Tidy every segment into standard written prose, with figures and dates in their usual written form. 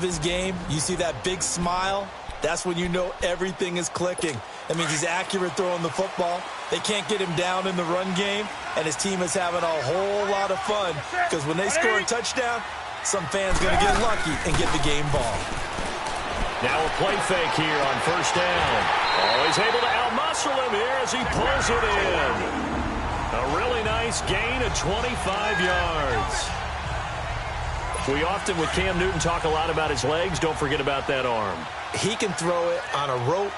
his game, you see that big smile, that's when you know everything is clicking. That means he's accurate throwing the football. They can't get him down in the run game, and his team is having a whole lot of fun because when they score a touchdown, some fan's going to get lucky and get the game ball. Now a play fake here on first down. Oh, he's able to outmuscle him here as he pulls it in. A really nice gain of 25 yards. We often, with Cam Newton, talk a lot about his legs. Don't forget about that arm. He can throw it on a rope.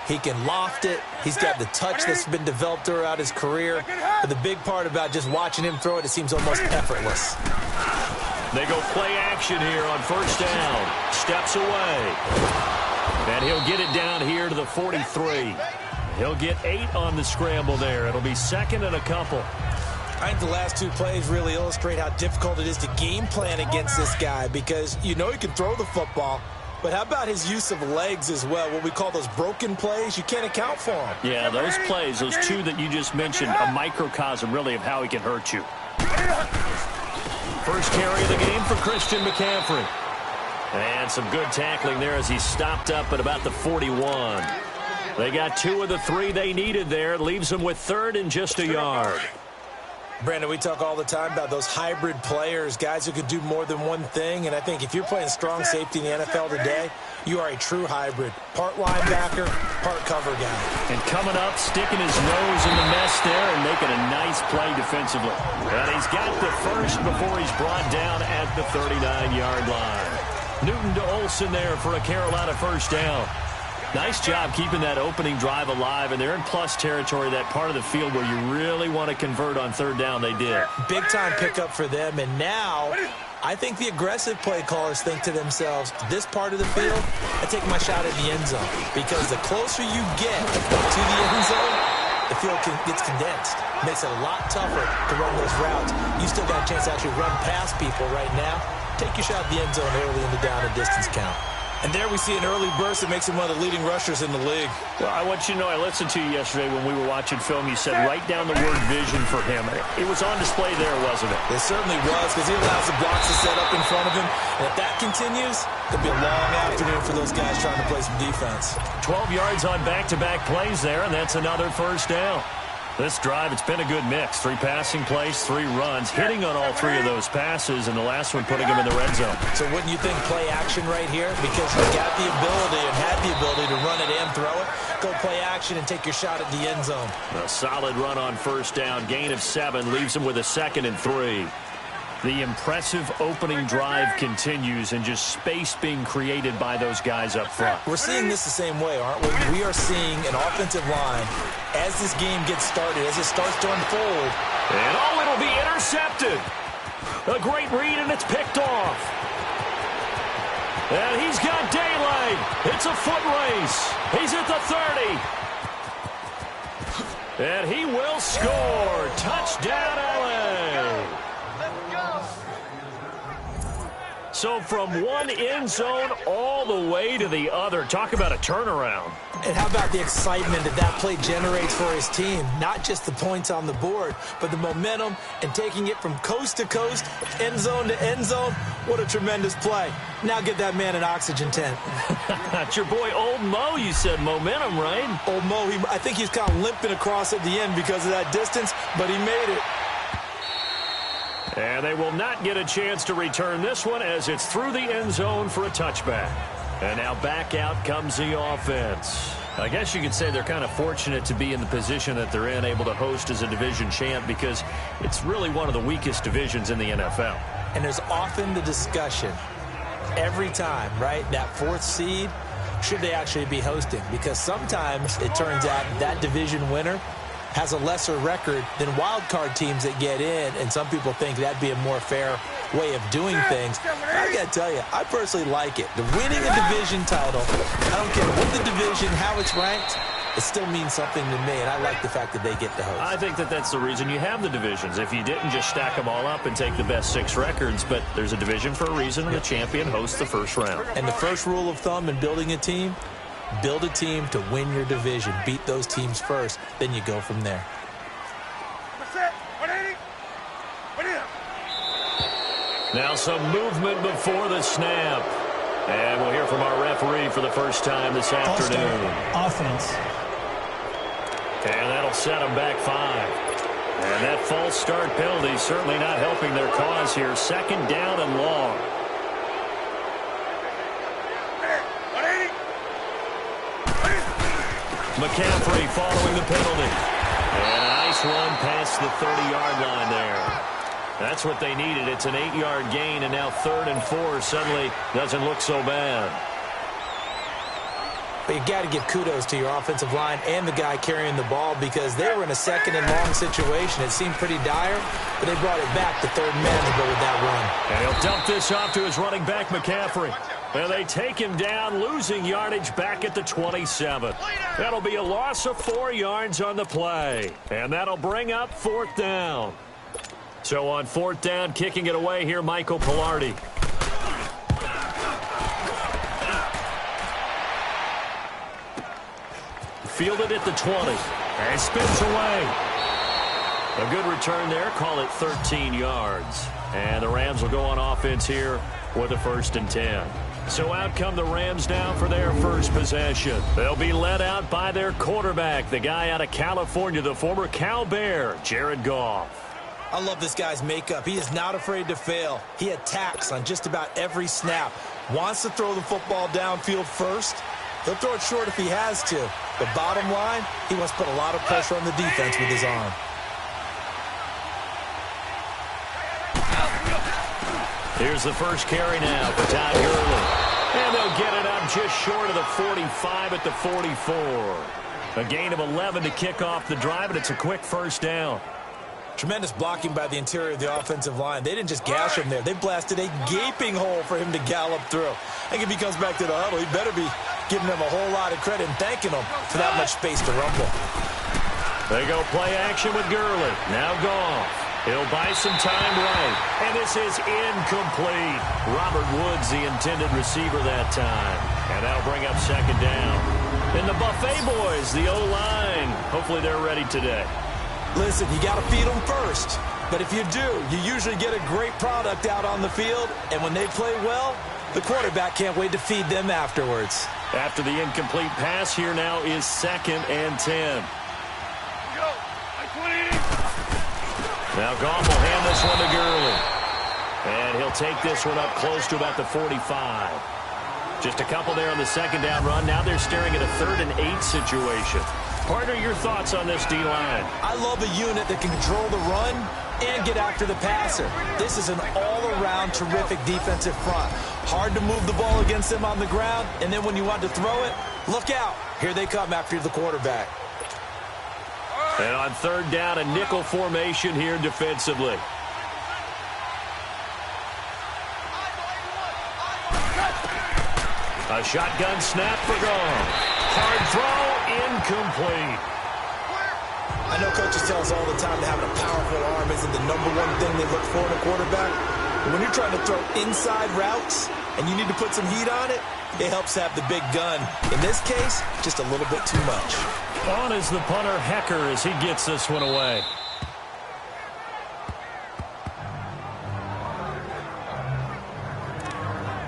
He can loft it. He's got the touch that's been developed throughout his career. But the big part about just watching him throw it, it seems almost effortless. They go play action here on first down. Steps away. And he'll get it down here to the 43. He'll get 8 on the scramble there. It'll be second and a couple. I think the last 2 plays really illustrate how difficult it is to game plan against this guy because you know he can throw the football, but how about his use of legs as well? What we call those broken plays, you can't account for them. Yeah, those plays, those 2 that you just mentioned, a microcosm really of how he can hurt you. First carry of the game for Christian McCaffrey. And some good tackling there as he stopped up at about the 41. They got 2 of the 3 they needed there. Leaves them with 3rd and just a yard. Brandon, we talk all the time about those hybrid players, guys who could do more than one thing, and I think if you're playing strong safety in the NFL today, you are a true hybrid. Part linebacker, part cover guy. And coming up, sticking his nose in the mess there and making a nice play defensively. And he's got the first before he's brought down at the 39-yard line. Newton to Olsen there for a Carolina first down. Nice job keeping that opening drive alive, and they're in plus territory, that part of the field where you really want to convert on 3rd down. They did. Big-time pickup for them, and now I think the aggressive play callers think to themselves, this part of the field, I take my shot at the end zone, because the closer you get to the end zone, the field gets condensed. Makes it a lot tougher to run those routes. You still got a chance to actually run past people right now. Take your shot at the end zone early in the down and distance count. And there we see an early burst that makes him one of the leading rushers in the league. Well, I want you to know, I listened to you yesterday when we were watching film. You said write down the word vision for him. It was on display there, wasn't it? It certainly was, because he allows the blocks to set up in front of him. And if that continues, it'll be a long afternoon for those guys trying to play some defense. 12 yards on back-to-back plays there, and that's another first down. This drive, it's been a good mix. 3 passing plays, 3 runs, hitting on all 3 of those passes, and the last one putting him in the red zone. So wouldn't you think play action right here? Because you got the ability and had the ability to run it and throw it. Go play action and take your shot at the end zone. A solid run on first down. Gain of 7 leaves him with a 2nd and 3. The impressive opening drive continues, and just space being created by those guys up front. We're seeing this the same way, aren't we? We are seeing an offensive line, as this game gets started, as it starts to unfold. And oh, it'll be intercepted. A great read, and it's picked off. And he's got daylight. It's a foot race. He's at the 30. And he will score. Touchdown, LA. So from one end zone all the way to the other. Talk about a turnaround. And how about the excitement that play generates for his team? Not just the points on the board, but the momentum and taking it from coast to coast, end zone to end zone. What a tremendous play. Now get that man an oxygen tent. It's your boy Old Mo, you said. Momentum, right? Old Mo, I think he's kind of limping across at the end because of that distance, but he made it. And they will not get a chance to return this one as it's through the end zone for a touchback. And now back out comes the offense. I guess you could say they're kind of fortunate to be in the position that they're in, able to host as a division champ, because it's really one of the weakest divisions in the NFL. And there's often the discussion every time, right, that 4th seed, should they actually be hosting? Because sometimes it turns out that division winner has a lesser record than wild card teams that get in, and some people think that'd be a more fair way of doing things. I got to tell you, I personally like it. The winning a division title, I don't care what the division, how it's ranked, it still means something to me, and I like the fact that they get to host. I think that's the reason you have the divisions. If you didn't, just stack them all up and take the best 6 records, but there's a division for a reason, and the champion hosts the first round. And the first rule of thumb in building a team, build a team to win your division. Beat those teams first, then you go from there. Now some movement before the snap. from our referee for the first time this afternoon. Offense. And that'll set them back 5. And that false start penalty certainly not helping their cause here. Second down and long. McCaffrey following the penalty. And a nice run past the 30-yard line there. That's what they needed. It's an 8-yard gain, and now 3rd and 4 suddenly doesn't look so bad. But you got to give kudos to your offensive line and the guy carrying the ball because they were in a second and long situation. It seemed pretty dire, but they brought it back to third and manageable with that run. And he'll dump this off to his running back, McCaffrey. And they take him down, losing yardage back at the 27. That'll be a loss of 4 yards on the play. And that'll bring up 4th down. So on 4th down, kicking it away here, Michael Pilardi. Fielded at the 20. And spins away. A good return there. Call it 13 yards. And the Rams will go on offense here with a 1st and 10. So out come the Rams now for their first possession. They'll be led out by their quarterback, the guy out of California, the former Cal Bear, Jared Goff. I love this guy's makeup. He is not afraid to fail. He attacks on just about every snap. Wants to throw the football downfield first. He'll throw it short if he has to. But bottom line, he wants to put a lot of pressure on the defense with his arm. Here's the first carry now for Todd Gurley. And they'll get it up just short of the 45 at the 44. A gain of 11 to kick off the drive, and it's a quick 1st down. Tremendous blocking by the interior of the offensive line. They didn't just gash him there. They blasted a gaping hole for him to gallop through. I think if he comes back to the huddle, he better be giving them a whole lot of credit and thanking them for that much space to rumble. They go play action with Gurley. Now Goff. He'll buy some time right. And this is incomplete. Robert Woods, the intended receiver that time. And that'll bring up 2nd down. And the Buffet boys, the O-line. Hopefully they're ready today. Listen, you got to feed them first. But if you do, you usually get a great product out on the field. And when they play well, the quarterback can't wait to feed them afterwards. After the incomplete pass, here now is 2nd and 10. Now Goff will hand this one to Gurley. And he'll take this one up close to about the 45. Just a couple there on the 2nd down run. Now they're staring at a 3rd and 8 situation. Partner, your thoughts on this D-line? I love a unit that can control the run and get after the passer. This is an all-around terrific defensive front. Hard to move the ball against them on the ground, and then when you want to throw it, look out. Here they come after the quarterback. And on 3rd down, a nickel formation here defensively. A shotgun snap for Goff. Hard throw, incomplete. I know coaches tell us all the time that having a powerful arm isn't the #1 thing they look for in a quarterback. But when you're trying to throw inside routes and you need to put some heat on it, it helps have the big gun. In this case, just a little bit too much. On is the punter, Hecker, as he gets this one away.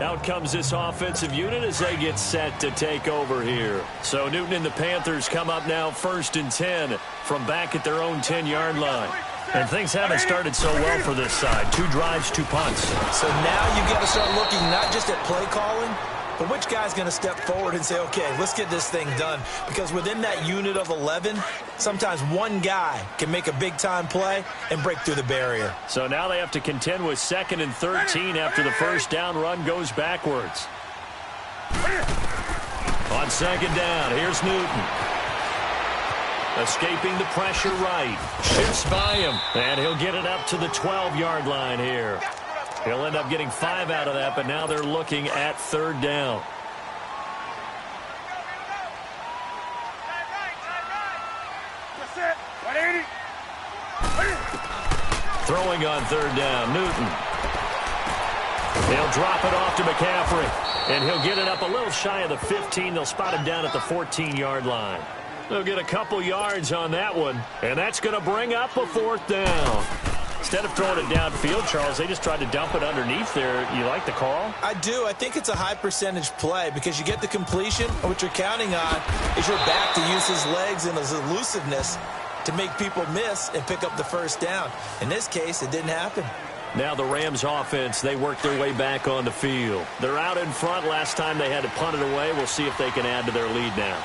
Out comes this offensive unit as they get set to take over here. So Newton and the Panthers come up now 1st and 10 from back at their own 10-yard line. And things haven't started so well for this side. 2 drives, 2 punts. So now you've got to start looking not just at play calling, but which guy's going to step forward and say, okay, let's get this thing done. Because within that unit of 11, sometimes one guy can make a big-time play and break through the barrier. So now they have to contend with 2nd and 13 after the 1st down run goes backwards. On 2nd down, here's Newton. Escaping the pressure right. Shifts by him. And he'll get it up to the 12-yard line here. He'll end up getting 5 out of that, but now they're looking at 3rd down. Throwing on 3rd down, Newton. They'll drop it off to McCaffrey, and he'll get it up a little shy of the 15. They'll spot him down at the 14-yard line. They'll get a couple yards on that one, and that's going to bring up a 4th down. instead of throwing it downfield, Charles, they just tried to dump it underneath there. You like the call? I do. I think it's a high percentage play because you get the completion, and what you're counting on is your back to use his legs and his elusiveness to make people miss and pick up the first down. In this case, it didn't happen. Now the Rams offense, they work their way back on the field. They're out in front. Last time they had to punt it away. We'll see if they can add to their lead now.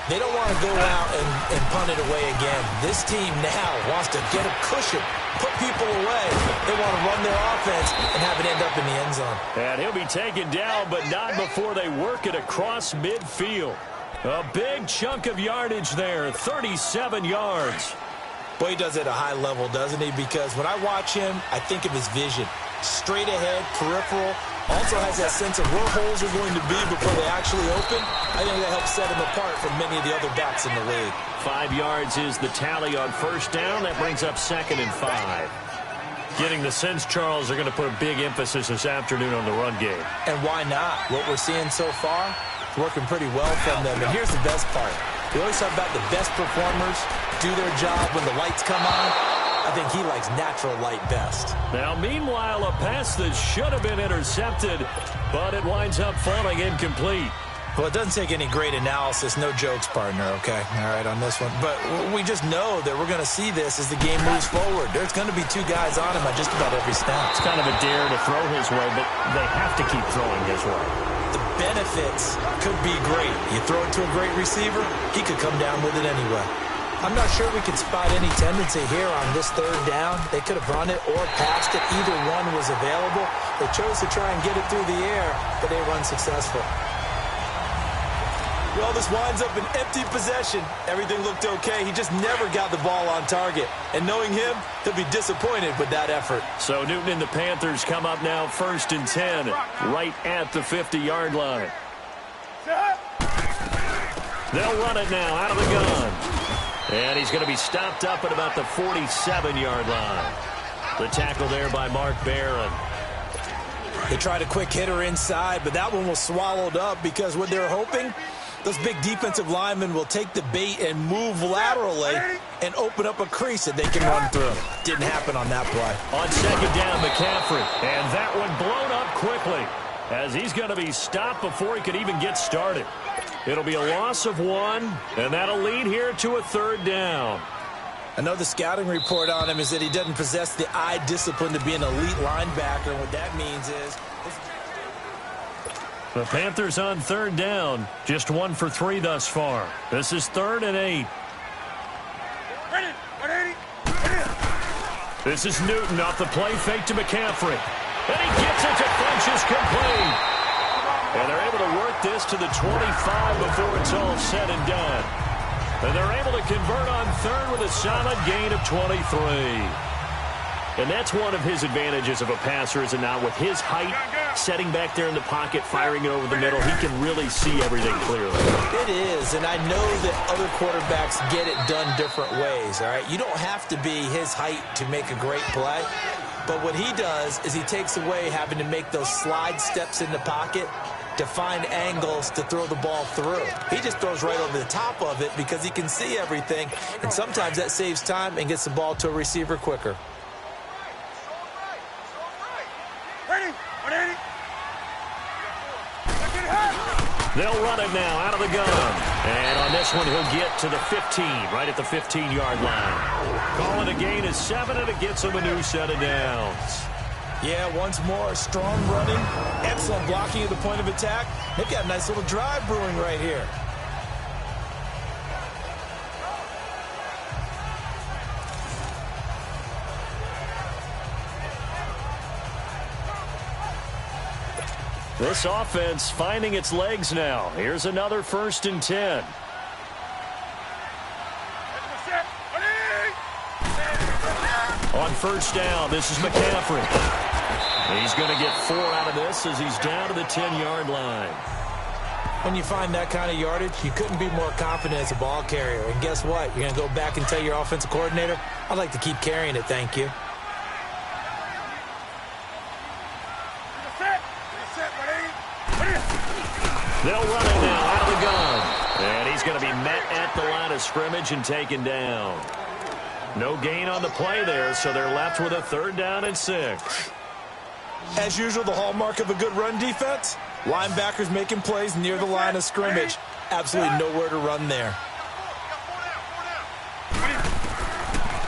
They don't want to go out and punt it away again. This team now wants to get a cushion, put people away. They want to run their offense and have it end up in the end zone. And he'll be taken down, but not before they work it across midfield. A big chunk of yardage there, 37 yards. Boy, he does it at a high level, doesn't he? Because when I watch him, I think of his vision. Straight ahead, peripheral. Also has that sense of where holes are going to be before they actually open. I think that helps set him apart from many of the other backs in the league. 5 yards is the tally on first down. That brings up 2nd and 5. Getting the sense, Charles, are going to put a big emphasis this afternoon on the run game. And why not? What we're seeing so far is working pretty well from them. And here's the best part. We always talk about the best performers do their job when the lights come on. I think he likes natural light best. Now, meanwhile, a pass that should have been intercepted, but it winds up falling incomplete. Well, it doesn't take any great analysis. No jokes, partner, okay? All right, on this one. But we just know that we're going to see this as the game moves forward. There's going to be 2 guys on him at just about every snap. It's kind of a dare to throw his way, but they have to keep throwing his way. The benefits could be great. You throw it to a great receiver, he could come down with it anyway. I'm not sure we can spot any tendency here on this 3rd down. They could have run it or passed it. Either one was available. They chose to try and get it through the air, but they were unsuccessful. Well, this winds up an empty possession. Everything looked okay. He just never got the ball on target. And knowing him, he'll be disappointed with that effort. So Newton and the Panthers come up now 1st and 10, right at the 50-yard line. They'll run it now out of the gun. And he's going to be stopped up at about the 47-yard line. The tackle there by Mark Barron. They tried a quick hitter inside, but that one was swallowed up because what they're hoping, those big defensive linemen will take the bait and move laterally and open up a crease that they can run through. Didn't happen on that play. On 2nd down, McCaffrey. And that one blown up quickly as he's going to be stopped before he could even get started. It'll be a loss of 1, and that'll lead here to a 3rd down. I know the scouting report on him is that he doesn't possess the eye discipline to be an elite linebacker. What that means is... The Panthers on 3rd down. Just 1 for 3 thus far. This is 3rd and 8. This is Newton off the play fake to McCaffrey. And he gets it to Funchess complete. And they're able to work this to the 25 before it's all said and done. And they're able to convert on 3rd with a solid gain of 23. And that's one of his advantages of a passer, is it not? With his height, setting back there in the pocket, firing it over the middle, he can really see everything clearly. It is, and I know that other quarterbacks get it done different ways, all right? You don't have to be his height to make a great play. But what he does is he takes away having to make those slide steps in the pocket to find angles to throw the ball through. He just throws right over the top of it because he can see everything, and sometimes that saves time and gets the ball to a receiver quicker. They'll run it now out of the gun. And on this one, he'll get to the 15, right at the 15-yard line. Calling a gain of 7, and it gets him a new set of downs. Yeah, once more, strong running, excellent blocking at the point of attack. They've got a nice little drive brewing right here. This offense finding its legs now. Here's another 1st and 10. On 1st down, this is McCaffrey. He's going to get 4 out of this as he's down to the 10-yard line. When you find that kind of yardage, you couldn't be more confident as a ball carrier. And guess what? You're going to go back and tell your offensive coordinator, I'd like to keep carrying it, thank you. They'll run it now out of the gun. And he's going to be met at the line of scrimmage and taken down. No gain on the play there, so they're left with a 3rd down and 6. As usual, the hallmark of a good run defense, linebackers making plays near the line of scrimmage. Absolutely nowhere to run there.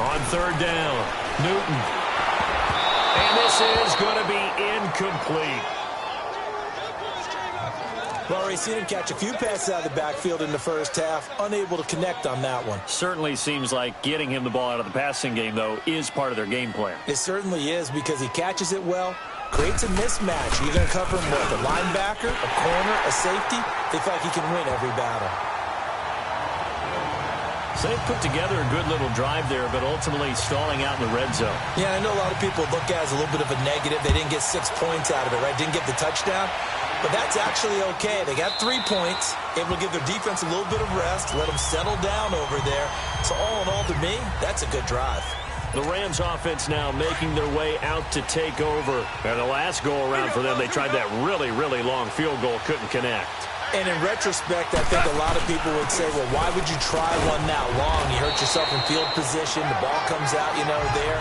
On 3rd down, Newton. And this is going to be incomplete. Well, already seen him catch a few passes out of the backfield in the first half. Unable to connect on that one. Certainly seems like getting him the ball out of the passing game, though, is part of their game plan. It certainly is, because he catches it well, creates a mismatch. You're going to cover him with a linebacker, a corner, a safety. They feel like he can win every battle. So they've put together a good little drive there, but ultimately stalling out in the red zone. Yeah, I know a lot of people look at it as a little bit of a negative. They didn't get 6 points out of it, right? Didn't get the touchdown. But that's actually okay. They got 3 points, able to give their defense a little bit of rest, let them settle down over there. So all in all, to me, that's a good drive. The Rams offense now making their way out to take over. And the last go-around for them, they tried that really, really long field goal, couldn't connect. And in retrospect, I think a lot of people would say, well, why would you try one that long? You hurt yourself in field position. The ball comes out, there.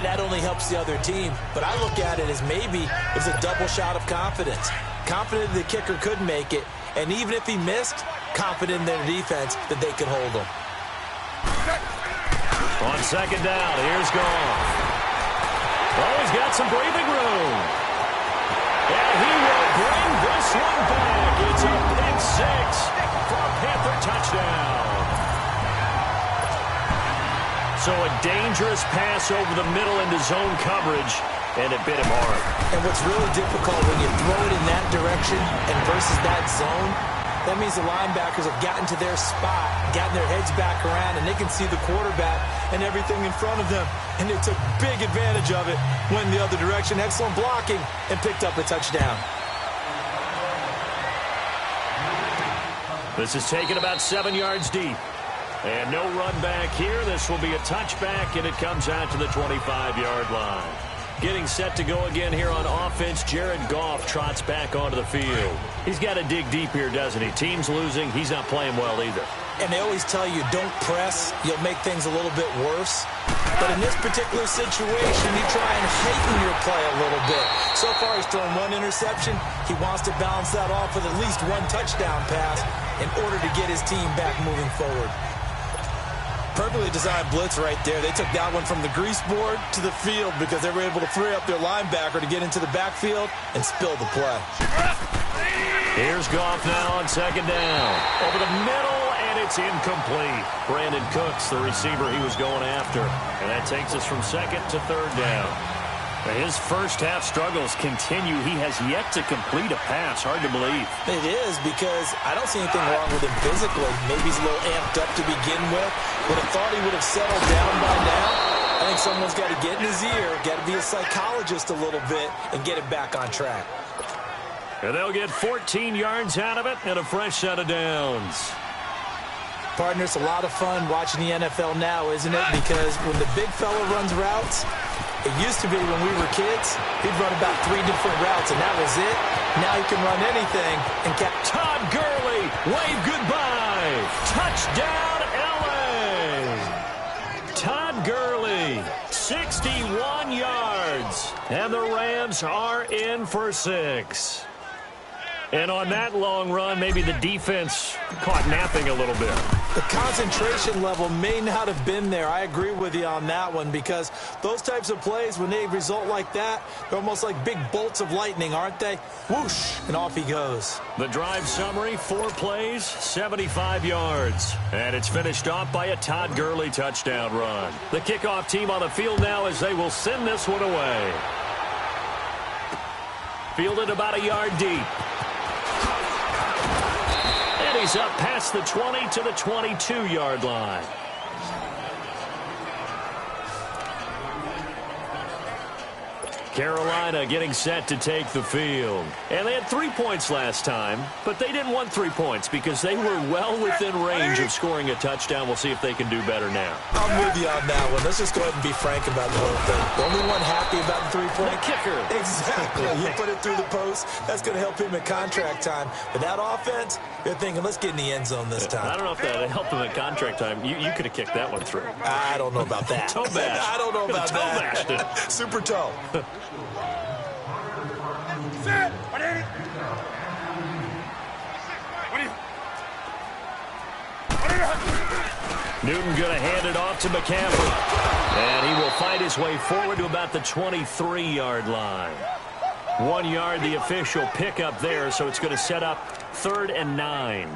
That only helps the other team. But I look at it as maybe it's a double shot of confidence. Confident the kicker could make it. And even if he missed, confident in their defense that they could hold him. On 2nd down, here's Goff. Oh, he's got some breathing room. And he will bring this one back. It's a pick 6 for a Panther touchdown. So a dangerous pass over the middle into zone coverage, and it bit him hard. And what's really difficult when you throw it in that direction and versus that zone, that means the linebackers have gotten to their spot, gotten their heads back around, and they can see the quarterback and everything in front of them. And they took big advantage of it, went the other direction, excellent blocking, and picked up a touchdown. This is taken about 7 yards deep. And no run back here. This will be a touchback, and it comes out to the 25-yard line. Getting set to go again here on offense, Jared Goff trots back onto the field. He's got to dig deep here, doesn't he? Team's losing. He's not playing well either. And they always tell you, don't press. You'll make things a little bit worse. But in this particular situation, you try and heighten your play a little bit. So far, he's thrown 1 interception. He wants to balance that off with at least 1 touchdown pass in order to get his team back moving forward. Perfectly designed blitz right there. They took that one from the grease board to the field because they were able to free up their linebacker to get into the backfield and spill the play. Here's Goff now on 2nd down. Over the middle, and it's incomplete. Brandon Cooks, the receiver he was going after. And that takes us from 2nd to 3rd down. His first half struggles continue. He has yet to complete a pass. Hard to believe. It is, because I don't see anything wrong with him physically. Maybe he's a little amped up to begin with. Would have thought he would have settled down by now. I think someone's got to get in his ear, got to be a psychologist a little bit, and get him back on track. And they'll get 14 yards out of it and a fresh set of downs. Partner, it's a lot of fun watching the NFL now, isn't it? Because when the big fella runs routes, it used to be when we were kids, he'd run about 3 different routes, and that was it. Now he can run anything. And Todd Gurley, wave goodbye. Touchdown, L.A. Todd Gurley, 61 yards. And the Rams are in for 6. And on that long run, maybe the defense caught napping a little bit. The concentration level may not have been there. I agree with you on that one, because those types of plays, when they result like that, they're almost like big bolts of lightning, aren't they? Whoosh, and off he goes. The drive summary, 4 plays, 75 yards. And it's finished off by a Todd Gurley touchdown run. The kickoff team on the field now as they will send this one away. Fielded about a yard deep. He's up past the 20 to the 22-yard line. Carolina getting set to take the field. And they had 3 points last time, but they didn't want 3 points because they were well within range of scoring a touchdown. We'll see if they can do better now. I'm with you on that one. Let's just go ahead and be frank about the whole thing. The only one happy about the three-point kicker. Exactly. You put it through the post. That's going to help him at contract time. But that offense, they're thinking, let's get in the end zone this time. I don't know if that helped him at contract time. You could have kicked that one through. I don't know about that. Toe bash. I don't know about that. Toe bashed it. Super toe. Newton going to hand it off to McCaffrey. And he will fight his way forward to about the 23-yard line. 1 yard, the official pickup there, so it's going to set up 3rd and 9.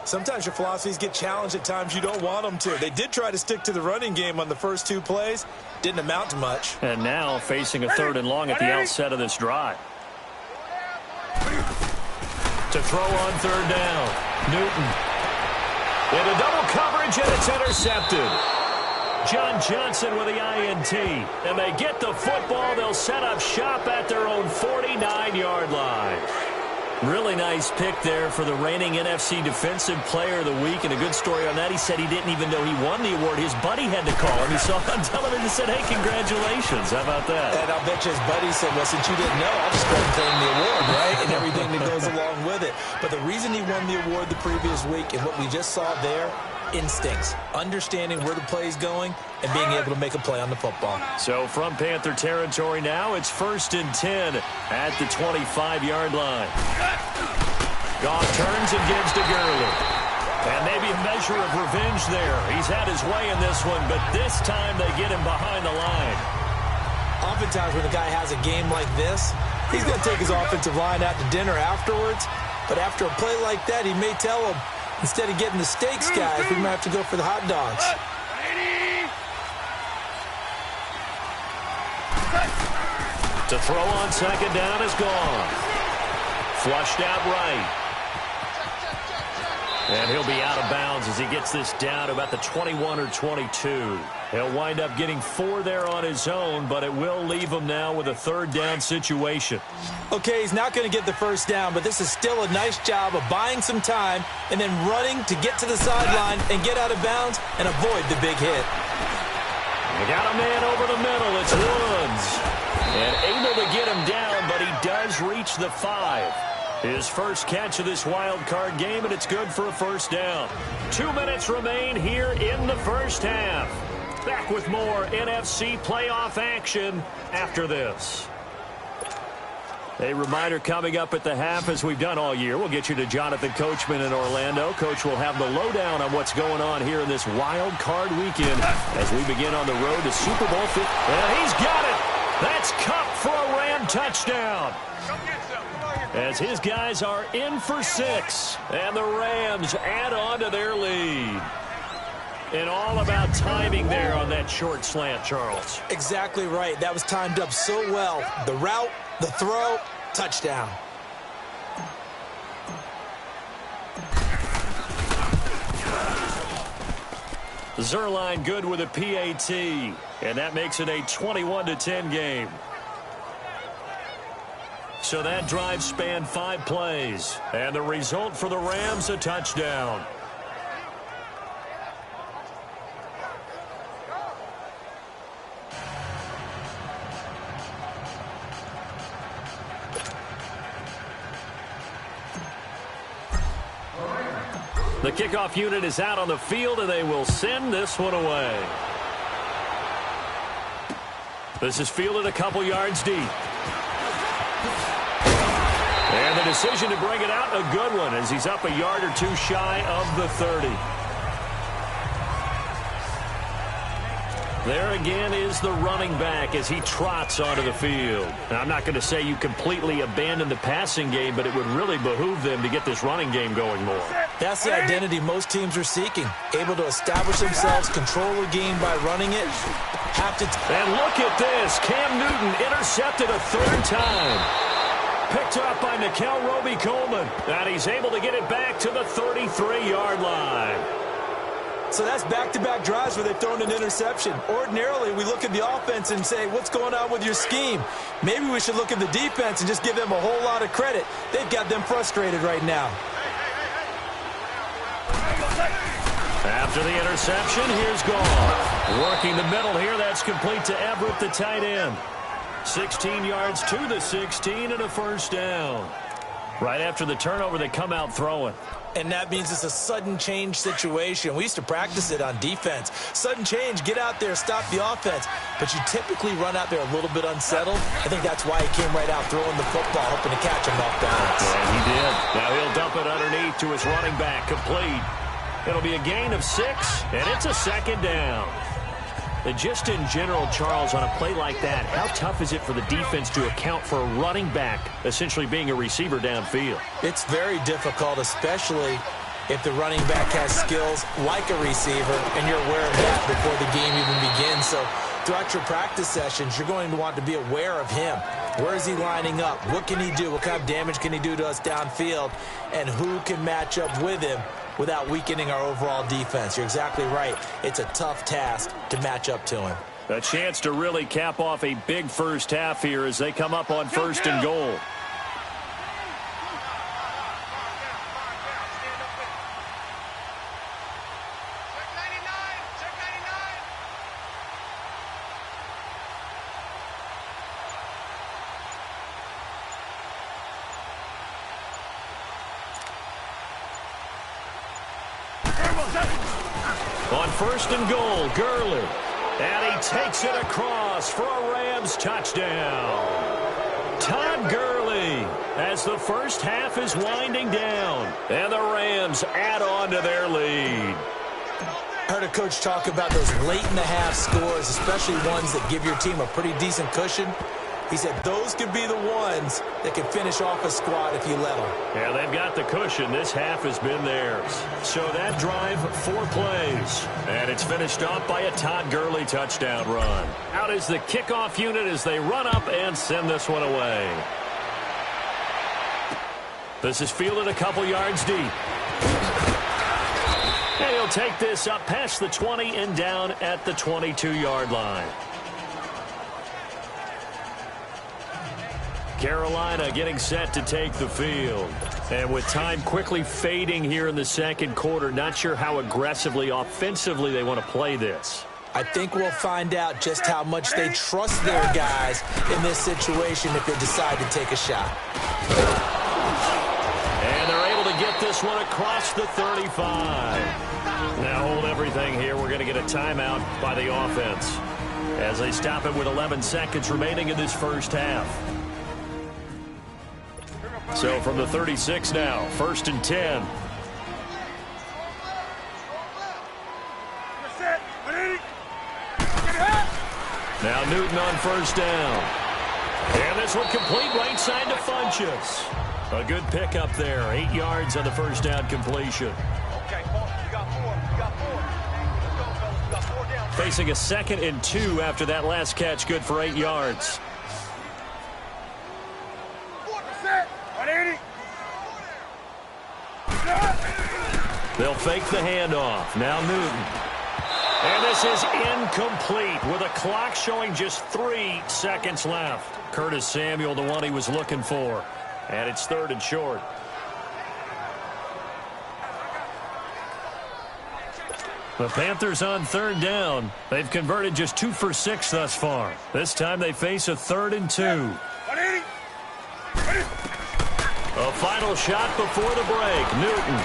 Sometimes your philosophies get challenged at times you don't want them to. They did try to stick to the running game on the first 2 plays. Didn't amount to much. And now facing a 3rd and long at the outset of this drive. To throw on 3rd down. Newton. Into double coverage, and it's intercepted. John Johnson with the INT. And they get the football. They'll set up shop at their own 49-yard line. Really nice pick there for the reigning NFC Defensive Player of the Week. And a good story on that. He said he didn't even know he won the award. His buddy had to call him. He saw it on television and said, hey, congratulations. How about that? And I'll bet you his buddy said, well, since you didn't know, I'll just go ahead and claim the award, right? And everything that goes along with it. But the reason he won the award the previous week and what we just saw there, instincts, understanding where the play is going, and being able to make a play on the football. So from Panther territory now, it's 1st and 10 at the 25-yard line. Goff turns and gives to Gurley. And maybe a measure of revenge there. He's had his way in this one, but this time they get him behind the line. Oftentimes when a guy has a game like this, he's going to take his offensive line out to dinner afterwards. But after a play like that, he may tell him, instead of getting the steaks, guys, we might have to go for the hot dogs. To throw on 2nd down is gone. Flushed out right. And he'll be out of bounds as he gets this down to about the 21 or 22. He'll wind up getting 4 there on his own, but it will leave him now with a 3rd down situation. Okay, he's not going to get the 1st down, but this is still a nice job of buying some time and then running to get to the sideline and get out of bounds and avoid the big hit. They got a man over the middle. It's Woods. And able to get him down, but he does reach the 5. His first catch of this wild card game, and it's good for a 1st down. 2 minutes remain here in the first half. Back with more NFC playoff action after this. A reminder coming up at the half, as we've done all year. We'll get you to Jonathan Coachman in Orlando. Coach will have the lowdown on what's going on here in this wild card weekend as we begin on the road to Super Bowl 50. And he's got it. That's Kupp for a Ram touchdown. As his guys are in for 6. And the Rams add on to their lead. And all about timing there on that short slant, Charles. Exactly right. That was timed up so well. The route, the throw, touchdown. Zerline good with a PAT. And that makes it a 21-10 game. So that drive spanned 5 plays. And the result for the Rams, a touchdown. The kickoff unit is out on the field, and they will send this one away. This is fielded a couple yards deep. And the decision to bring it out, a good one, as he's up a yard or 2 shy of the 30. There again is the running back as he trots onto the field. Now, I'm not going to say you completely abandon the passing game, but it would really behoove them to get this running game going more. That's the identity most teams are seeking. Able to establish themselves, control the game by running it. And look at this. Cam Newton intercepted a 3rd time. Picked up by Nikel Roby-Coleman. And he's able to get it back to the 33-yard line. So that's back-to-back drives where they've thrown an interception. Ordinarily, we look at the offense and say, what's going on with your scheme? Maybe we should look at the defense and just give them a whole lot of credit. They've got them frustrated right now. After the interception, here's Gall. Working the middle here, that's complete to Everett, the tight end. 16 yards to the 16 and a first down. Right after the turnover, they come out throwing. And that means it's a sudden change situation. We used to practice it on defense. Sudden change, get out there, stop the offense. But you typically run out there a little bit unsettled. I think that's why he came right out throwing the football, hoping to catch him off balance. Yeah, he did. Now he'll dump it underneath to his running back, complete. It'll be a gain of 6, and it's a second down. And just in general, Charles, on a play like that, how tough is it for the defense to account for a running back essentially being a receiver downfield? It's very difficult, especially if the running back has skills like a receiver, and you're aware of that before the game even begins. So throughout your practice sessions, you're going to want to be aware of him. Where is he lining up? What can he do? What kind of damage can he do to us downfield? And who can match up with him without weakening our overall defense? You're exactly right. It's a tough task to match up to him. A chance to really cap off a big first half here as they come up on first and goal. On first and goal, Gurley. And he takes it across for a Rams touchdown. Todd Gurley as the first half is winding down. And the Rams add on to their lead. I heard a coach talk about those late-in-the-half scores, especially ones that give your team a pretty decent cushion. He said those could be the ones that can finish off a squad if you let them. Yeah, they've got the cushion. This half has been theirs. So that drive, 4 plays. And it's finished off by a Todd Gurley touchdown run. Out is the kickoff unit as they run up and send this one away. This is fielded a couple yards deep. And he'll take this up past the 20 and down at the 22-yard line. Carolina getting set to take the field. And with time quickly fading here in the second quarter, not sure how aggressively, offensively they want to play this. I think we'll find out just how much they trust their guys in this situation if they decide to take a shot. And they're able to get this one across the 35. Now hold everything here. We're going to get a timeout by the offense as they stop it with 11 seconds remaining in this first half. So from the 36 now, first and 10. Now Newton on first down. And this one complete right side to Funchess. A good pickup there. 8 yards on the first down completion. Facing a 2nd and 2 after that last catch, good for 8 yards. They'll fake the handoff. Now Newton. And this is incomplete with a clock showing just 3 seconds left. Curtis Samuel, the one he was looking for. And it's 3rd and short. The Panthers on 3rd down. They've converted just 2 for 6 thus far. This time they face a 3rd and 2. A final shot before the break. Newton.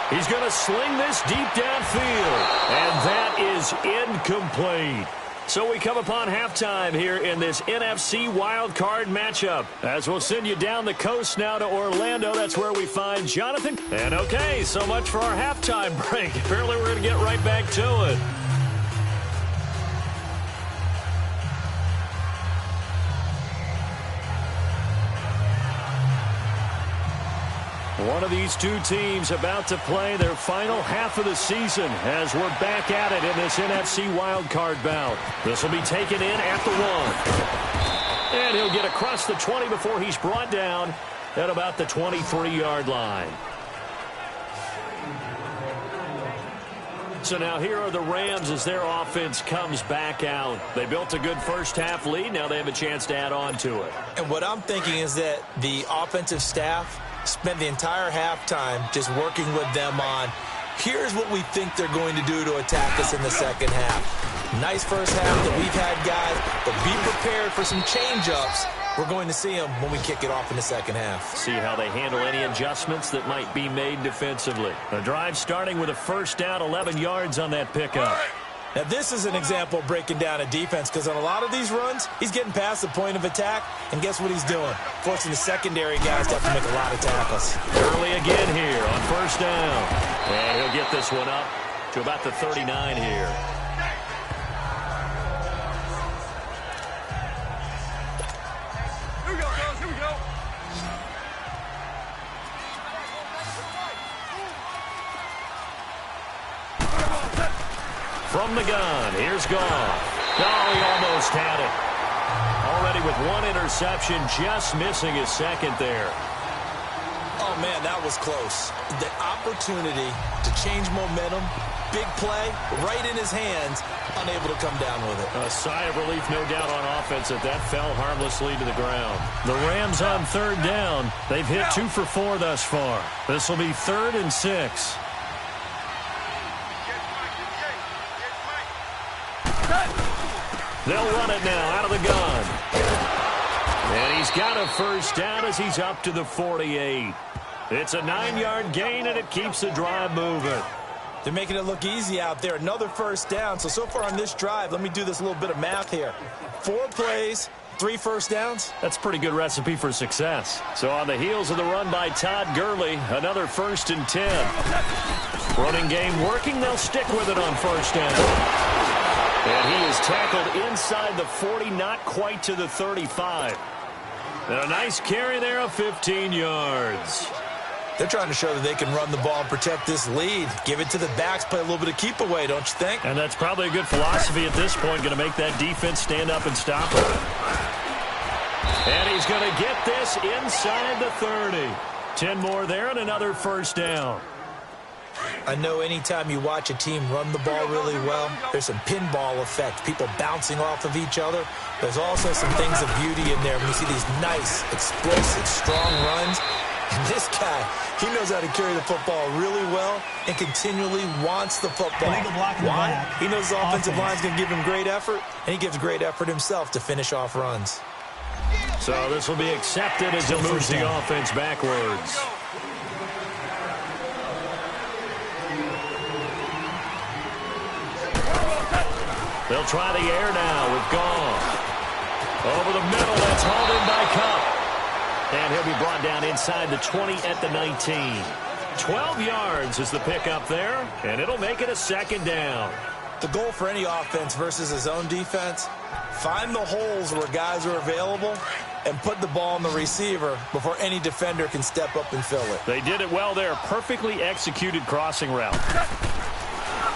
He's going to sling this deep downfield. And that is incomplete. So we come upon halftime here in this NFC wildcard matchup. As we'll send you down the coast now to Orlando. That's where we find Jonathan. And okay, so much for our halftime break. Apparently we're going to get right back to it. One of these two teams about to play their final half of the season as we're back at it in this NFC wildcard bout. This will be taken in at the 1. And he'll get across the 20 before he's brought down at about the 23-yard line. So now here are the Rams as their offense comes back out. They built a good first-half lead. Now they have a chance to add on to it. And what I'm thinking is that the offensive staff spent the entire halftime just working with them on, here's what we think they're going to do to attack us in the second half. Nice first half that we've had, guys, but be prepared for some change-ups. We're going to see them when we kick it off in the second half. See how they handle any adjustments that might be made defensively. The drive starting with a first down, 11 yards on that pickup. Now, this is an example of breaking down a defense because on a lot of these runs, he's getting past the point of attack, and guess what he's doing? Forcing the secondary guys to have to make a lot of tackles. Early again here on first down. And he'll get this one up to about the 39 here. From the gun, here's Goff. Oh, he almost had it. Already with one interception, just missing his second there. Oh, man, that was close. The opportunity to change momentum, big play, right in his hands, unable to come down with it. A sigh of relief, no doubt, on offense that fell harmlessly to the ground. The Rams on third down. They've hit 2 for 4 thus far. This will be 3rd and 6. They'll run it now out of the gun. And he's got a first down as he's up to the 48. It's a 9-yard gain, and it keeps the drive moving. They're making it look easy out there. Another first down. So far on this drive, let me do this little bit of math here. 4 plays, 3 first downs. That's a pretty good recipe for success. So on the heels of the run by Todd Gurley, another 1st and 10. Running game working. They'll stick with it on first down. And he is tackled inside the 40, not quite to the 35. And a nice carry there of 15 yards. They're trying to show that they can run the ball and protect this lead. Give it to the backs, play a little bit of keep away, don't you think? And that's probably a good philosophy at this point, going to make that defense stand up and stop it. And he's going to get this inside the 30. 10 more there and another first down. I know anytime you watch a team run the ball really well, there's some pinball effect, people bouncing off of each other. There's also some things of beauty in there when you see these nice, explosive, strong runs. And this guy, he knows how to carry the football really well and continually wants the football. Why? He knows the offensive line's going to give him great effort, and he gives great effort himself to finish off runs. So this will be accepted as it moves the offense backwards. They'll try the air now with Goff. Over the middle, that's hauled in by Cup. And he'll be brought down inside the 20 at the 19. 12 yards is the pickup there, and it'll make it a 2nd down. The goal for any offense versus his own defense, find the holes where guys are available and put the ball on the receiver before any defender can step up and fill it. They did it well there. Perfectly executed crossing route.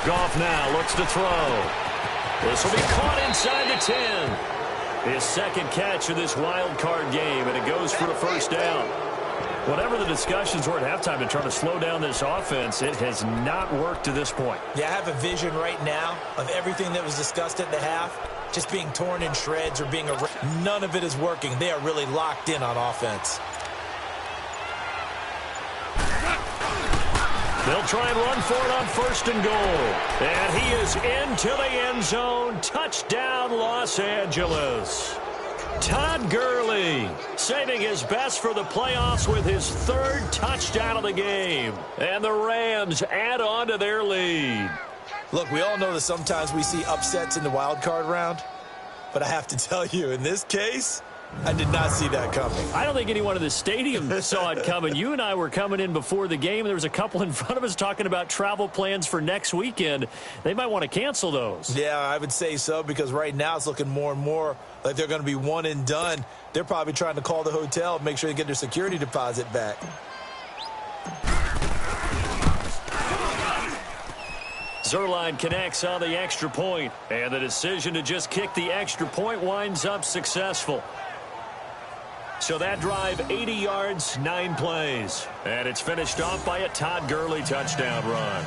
Goff now looks to throw. This will be caught inside the 10. His 2nd catch of this wild card game, and it goes for a first down. Whatever the discussions were at halftime to try to slow down this offense, it has not worked to this point. Yeah, I have a vision right now of everything that was discussed at the half just being torn in shreds or being none of it is working. They are really locked in on offense. They'll try and run for it on 1st and goal. And he is into the end zone. Touchdown, Los Angeles. Todd Gurley saving his best for the playoffs with his 3rd touchdown of the game. And the Rams add on to their lead. Look, we all know that sometimes we see upsets in the wild card round. But I have to tell you, in this case, I did not see that coming. I don't think anyone in the stadium saw it coming. You and I were coming in before the game. There was a couple in front of us talking about travel plans for next weekend. They might want to cancel those. Yeah, I would say so, because right now it's looking more and more like they're going to be one and done. They're probably trying to call the hotel and make sure they get their security deposit back. Zerline connects on the extra point, and the decision to just kick the extra point winds up successful. So that drive, 80 yards, 9 plays. And it's finished off by a Todd Gurley touchdown run.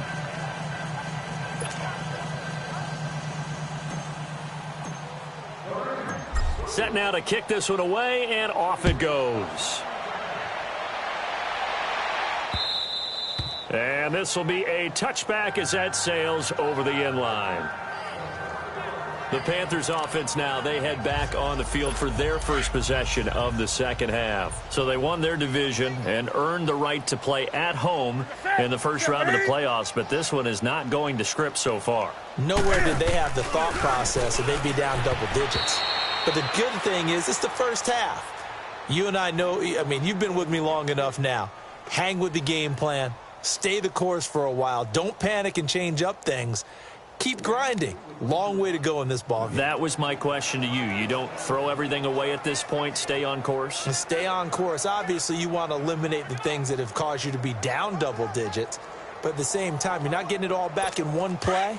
Set now to kick this one away, and off it goes. And this will be a touchback as that sails over the end line. The Panthers offense now, they head back on the field for their first possession of the second half. So they won their division and earned the right to play at home in the first round of the playoffs, but this one is not going to script so far. Nowhere did they have the thought process that they'd be down double digits. But the good thing is it's the first half. You and I know, I mean, you've been with me long enough now. Hang with the game plan. Stay the course for a while. Don't panic and change up things. Keep grinding. Long way to go in this ballgame. That was my question to you. You don't throw everything away at this point, stay on course? Stay on course. Obviously, you want to eliminate the things that have caused you to be down double digits. But at the same time, you're not getting it all back in one play.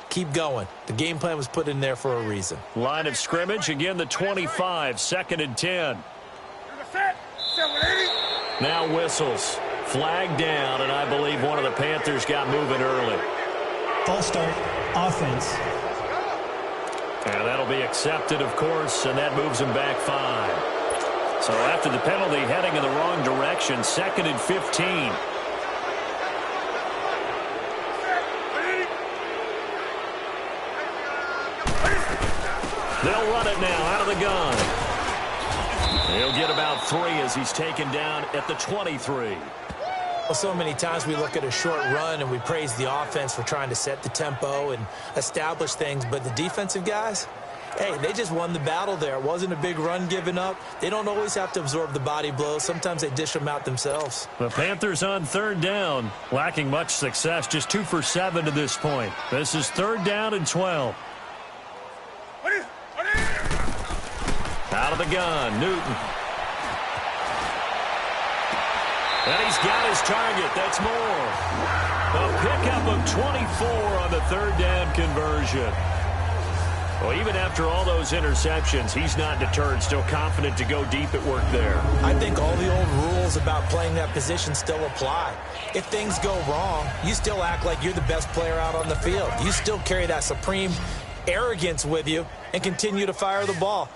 Keep going. The game plan was put in there for a reason. Line of scrimmage, again the 25, 2nd and 10. Now whistles. Flag down, and I believe one of the Panthers got moving early. False start, offense. And that'll be accepted, of course, and that moves him back 5. So after the penalty, heading in the wrong direction, 2nd and 15. They'll run it now out of the gun. He'll get about 3 as he's taken down at the 23. Well, so many times we look at a short run and we praise the offense for trying to set the tempo and establish things, but the defensive guys, hey, they just won the battle there. It wasn't a big run given up. They don't always have to absorb the body blows. Sometimes they dish them out themselves. The Panthers on 3rd down, lacking much success, just 2 for 7 to this point. This is 3rd down and 12. Out of the gun, Newton. And he's got his target. That's more. A pickup of 24 on the 3rd down conversion. Well, even after all those interceptions, he's not deterred, still confident to go deep at work there. I think all the old rules about playing that position still apply. If things go wrong, you still act like you're the best player out on the field. You still carry that supreme arrogance with you and continue to fire the ball.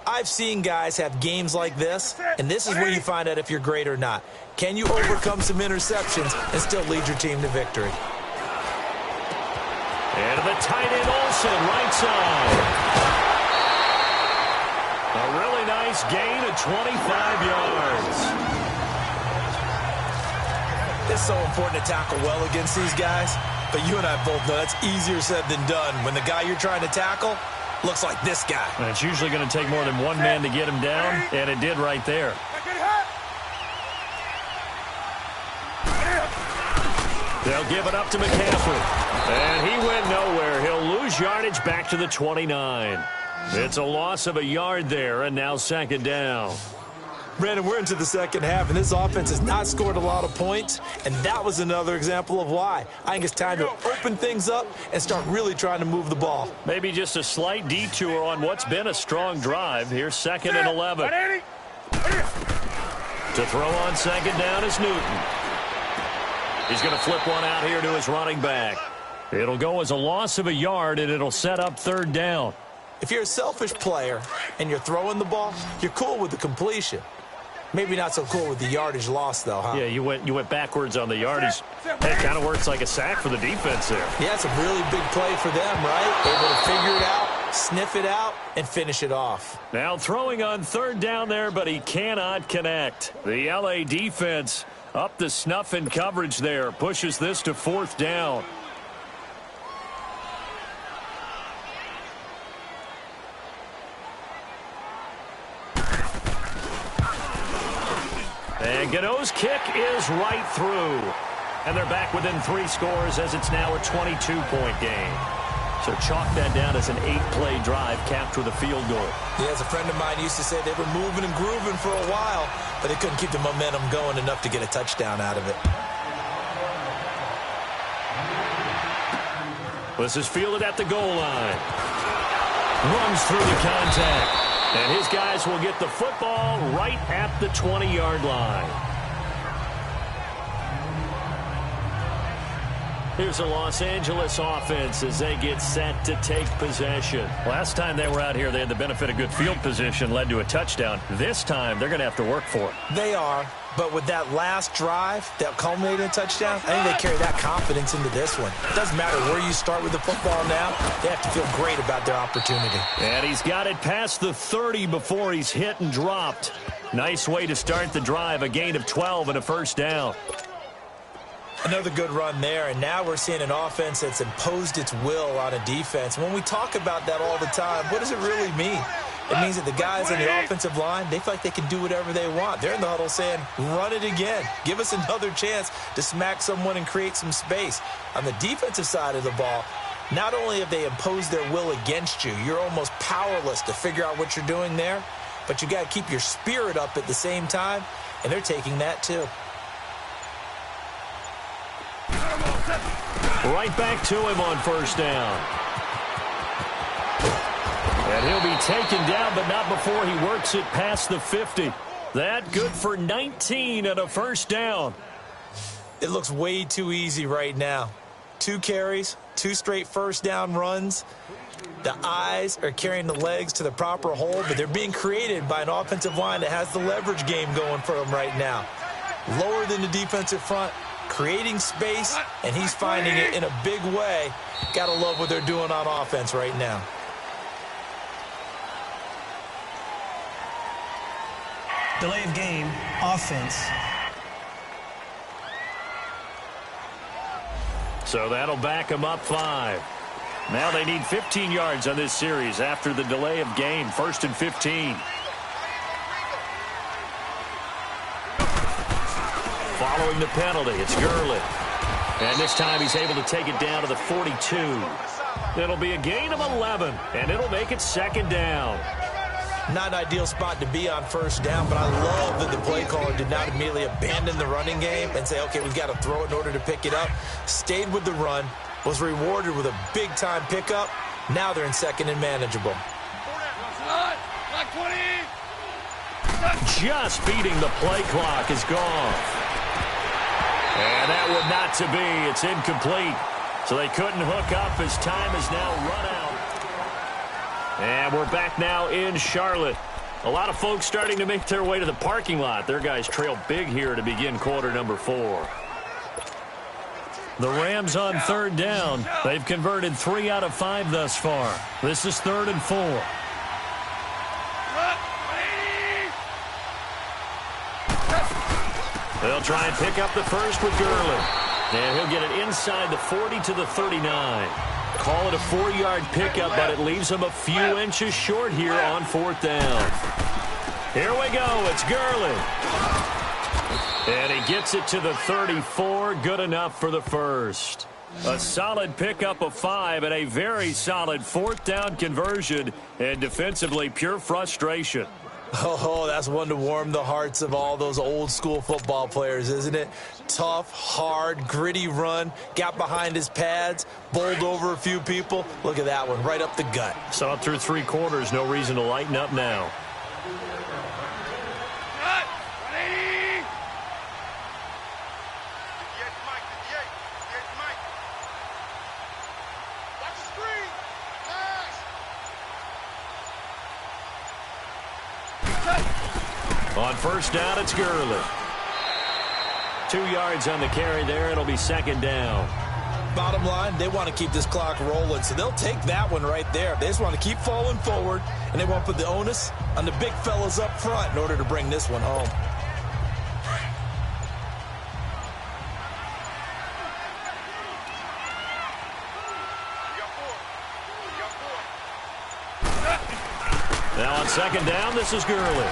I've seen guys have games like this, and this is where you find out if you're great or not. Can you overcome some interceptions and still lead your team to victory? And to the tight end, Olsen, right side. A really nice gain of 25 yards. It's so important to tackle well against these guys, but you and I both know that's easier said than done when the guy you're trying to tackle looks like this guy. And it's usually going to take more than one man to get him down, and it did right there. They'll give it up to McCaffrey. And he went nowhere. He'll lose yardage back to the 29. It's a loss of a yard there, and now 2nd down. Brandon, we're into the second half, and this offense has not scored a lot of points, and that was another example of why. I think it's time to open things up and start really trying to move the ball. Maybe just a slight detour on what's been a strong drive. Here's 2nd and 11. To throw on 2nd down is Newton. He's going to flip one out here to his running back. It'll go as a loss of a yard, and it'll set up 3rd down. If you're a selfish player and you're throwing the ball, you're cool with the completion. Maybe not so cool with the yardage loss, though, huh? Yeah, you went backwards on the yardage. It kind of works like a sack for the defense there. Yeah, it's a really big play for them, right? Able to figure it out, sniff it out, and finish it off. Now throwing on 3rd down there, but he cannot connect. The LA defense up the snuff in coverage there. Pushes this to 4th down. And Gano's kick is right through. And they're back within 3 scores as it's now a 22-point game. So chalk that down as an 8-play drive capped with a field goal. Yeah, as a friend of mine used to say, they were moving and grooving for a while, but they couldn't keep the momentum going enough to get a touchdown out of it. This is fielded at the goal line. Runs through the contact. And his guys will get the football right at the 20-yard line. Here's a Los Angeles offense as they get set to take possession. Last time they were out here, they had the benefit of good field position, led to a touchdown. This time, they're going to have to work for it. They are, but with that last drive that culminated in a touchdown, I think they carry that confidence into this one. It doesn't matter where you start with the football now. They have to feel great about their opportunity. And he's got it past the 30 before he's hit and dropped. Nice way to start the drive, a gain of 12 and a first down. Another good run there, and now we're seeing an offense that's imposed its will on a defense. When we talk about that all the time, what does it really mean? It means that the guys on the offensive line, they feel like they can do whatever they want. They're in the huddle saying, run it again. Give us another chance to smack someone and create some space. On the defensive side of the ball, not only have they imposed their will against you, you're almost powerless to figure out what you're doing there, but you got to keep your spirit up at the same time, and they're taking that too. Right back to him on first down. And he'll be taken down, but not before he works it past the 50. That good for 19 and a first down. It looks way too easy right now. 2 carries, 2 straight first down runs. The eyes are carrying the legs to the proper hole, but they're being created by an offensive line that has the leverage game going for them right now. Lower than the defensive front, creating space, and he's finding it in a big way. Gotta love what they're doing on offense right now. Delay of game, offense. So that'll back them up 5. Now they need 15 yards on this series after the delay of game. 1st and 15. Following the penalty, it's Gurley. And this time he's able to take it down to the 42. It'll be a gain of 11, and it'll make it 2nd down. Not an ideal spot to be on first down, but I love that the play caller did not immediately abandon the running game and say, okay, we've got to throw it in order to pick it up. Stayed with the run, was rewarded with a big-time pickup. Now they're in 2nd and manageable. Just beating the play clock is gone. And that would not to be. It's incomplete. So they couldn't hook up as time is now run out. And we're back now in Charlotte. A lot of folks starting to make their way to the parking lot. Their guys trail big here to begin quarter number 4. The Rams on 3rd down. They've converted 3 out of 5 thus far. This is 3rd and 4. They'll try and pick up the first with Gurley. And he'll get it inside the 40 to the 39. Call it a 4-yard pickup, but it leaves him a few inches short here on 4th down. Here we go. It's Gurley. And he gets it to the 34. Good enough for the first. A solid pickup of 5 and a very solid 4th down conversion. And defensively, pure frustration. Oh, that's one to warm the hearts of all those old-school football players, isn't it? Tough, hard, gritty run, got behind his pads, bowled over a few people. Look at that one, right up the gut. Saw it through 3 quarters, no reason to lighten up now. On first down, it's Gurley. 2 yards on the carry there. It'll be 2nd down. Bottom line, they want to keep this clock rolling, so they'll take that one right there. They just want to keep falling forward, and they want to put the onus on the big fellas up front in order to bring this one home. Now on 2nd down, this is Gurley.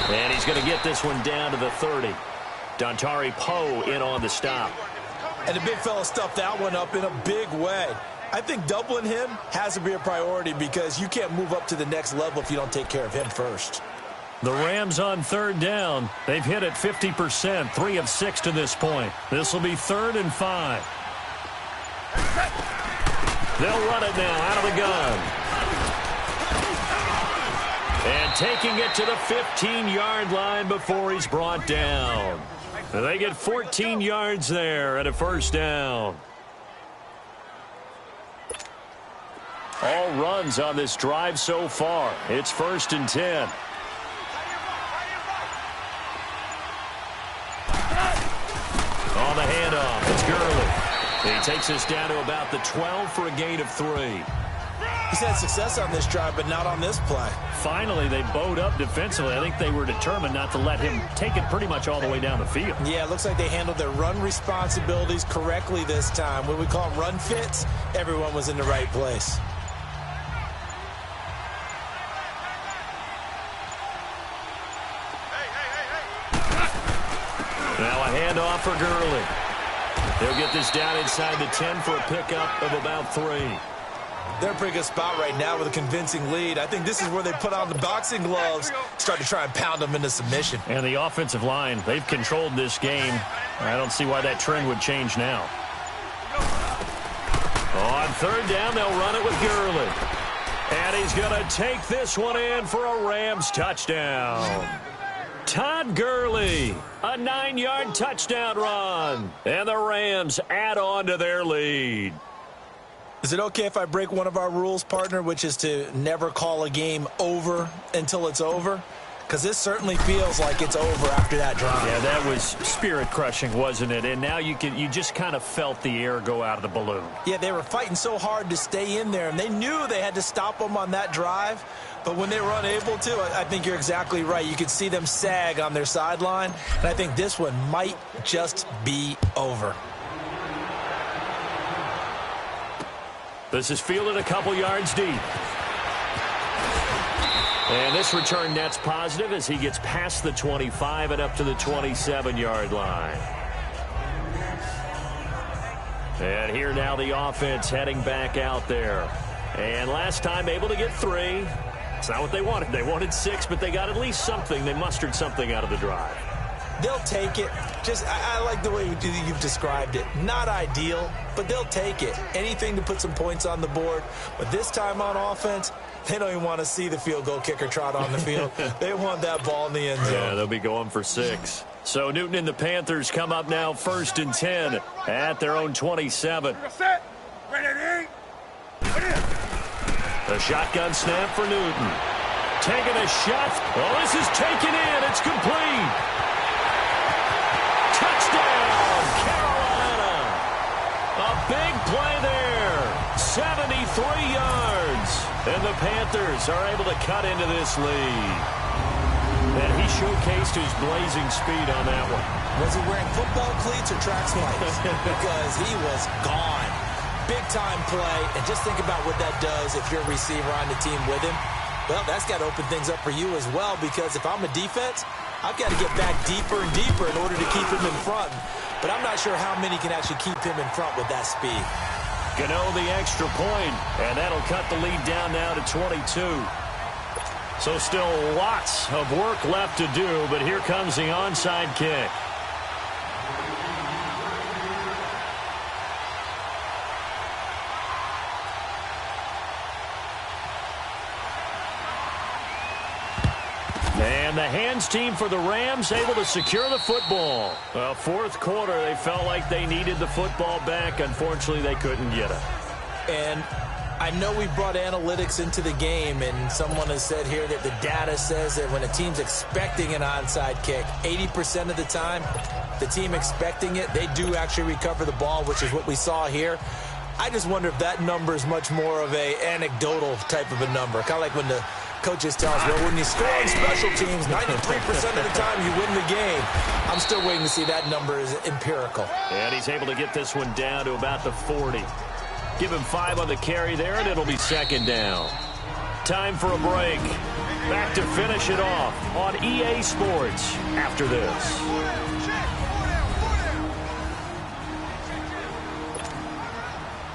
And he's going to get this one down to the 30. Dontari Poe in on the stop. And the big fella stuffed that one up in a big way. I think doubling him has to be a priority because you can't move up to the next level if you don't take care of him first. The Rams on 3rd down. They've hit it 50%, 3 of 6 to this point. This will be 3rd and 5. They'll run it now out of the gun. And taking it to the 15-yard line before he's brought down. They get 14 yards there at a first down. All runs on this drive so far. It's 1st and 10. On the handoff, it's Gurley. He takes us down to about the 12 for a gain of 3. He's had success on this drive, but not on this play. Finally, they bowed up defensively. I think they were determined not to let him take it pretty much all the way down the field. Yeah, it looks like they handled their run responsibilities correctly this time. When we call them run fits, everyone was in the right place. Now a handoff for Gurley. They'll get this down inside the 10 for a pickup of about 3. They're in a pretty good spot right now with a convincing lead. I think this is where they put on the boxing gloves, start to try and pound them into submission. And the offensive line, they've controlled this game. I don't see why that trend would change now. On 3rd down, they'll run it with Gurley. And he's going to take this one in for a Rams touchdown. Todd Gurley, a 9-yard touchdown run. And the Rams add on to their lead. Is it okay if I break one of our rules, partner, which is to never call a game over until it's over? Because this certainly feels like it's over after that drive. Yeah, that was spirit-crushing, wasn't it? And now you just kind of felt the air go out of the balloon. Yeah, they were fighting so hard to stay in there, and they knew they had to stop them on that drive. But when they were unable to, I think you're exactly right. You could see them sag on their sideline, and I think this one might just be over. This is fielded a couple yards deep. And this return net's positive as he gets past the 25 and up to the 27-yard line. And here now the offense heading back out there. And last time able to get 3. It's not what they wanted. They wanted 6, but they got at least something. They mustered something out of the drive. They'll take it. I like the way you've described it. Not ideal, but they'll take it. Anything to put some points on the board. But this time on offense, they don't even want to see the field goal kicker trot on the field. They want that ball in the end zone. Yeah, they'll be going for 6. So Newton and the Panthers come up now 1st and 10 at their own 27. A shotgun snap for Newton. Taking a shot. Oh, this is taken in. It's complete. Touchdown, Carolina. A big play there. 73 yards. And the Panthers are able to cut into this lead. And he showcased his blazing speed on that one. Was he wearing football cleats or track spikes? Because he was gone. Big-time play. And just think about what that does if you're a receiver on the team with him. Well, that's got to open things up for you as well, because if I'm a defense, I've got to get back deeper and deeper in order to keep him in front. But I'm not sure how many can actually keep him in front with that speed. Gano the extra point, and that'll cut the lead down now to 22. So still lots of work left to do, but here comes the onside kick. And the hands team for the Rams able to secure the football. Well, 4th quarter, they felt like they needed the football back. Unfortunately, they couldn't get it. And I know we brought analytics into the game, and someone has said here that the data says that when a team's expecting an onside kick, 80% of the time, the team expecting it, they do actually recover the ball, which is what we saw here. I just wonder if that number is much more of a anecdotal type of a number, kind of like when the coaches tell us, well, when you score on special teams, 93% of the time you win the game. I'm still waiting to see that number is empirical. And he's able to get this one down to about the 40. Give him 5 on the carry there, and it'll be 2nd down. Time for a break. Back to finish it off on EA Sports after this.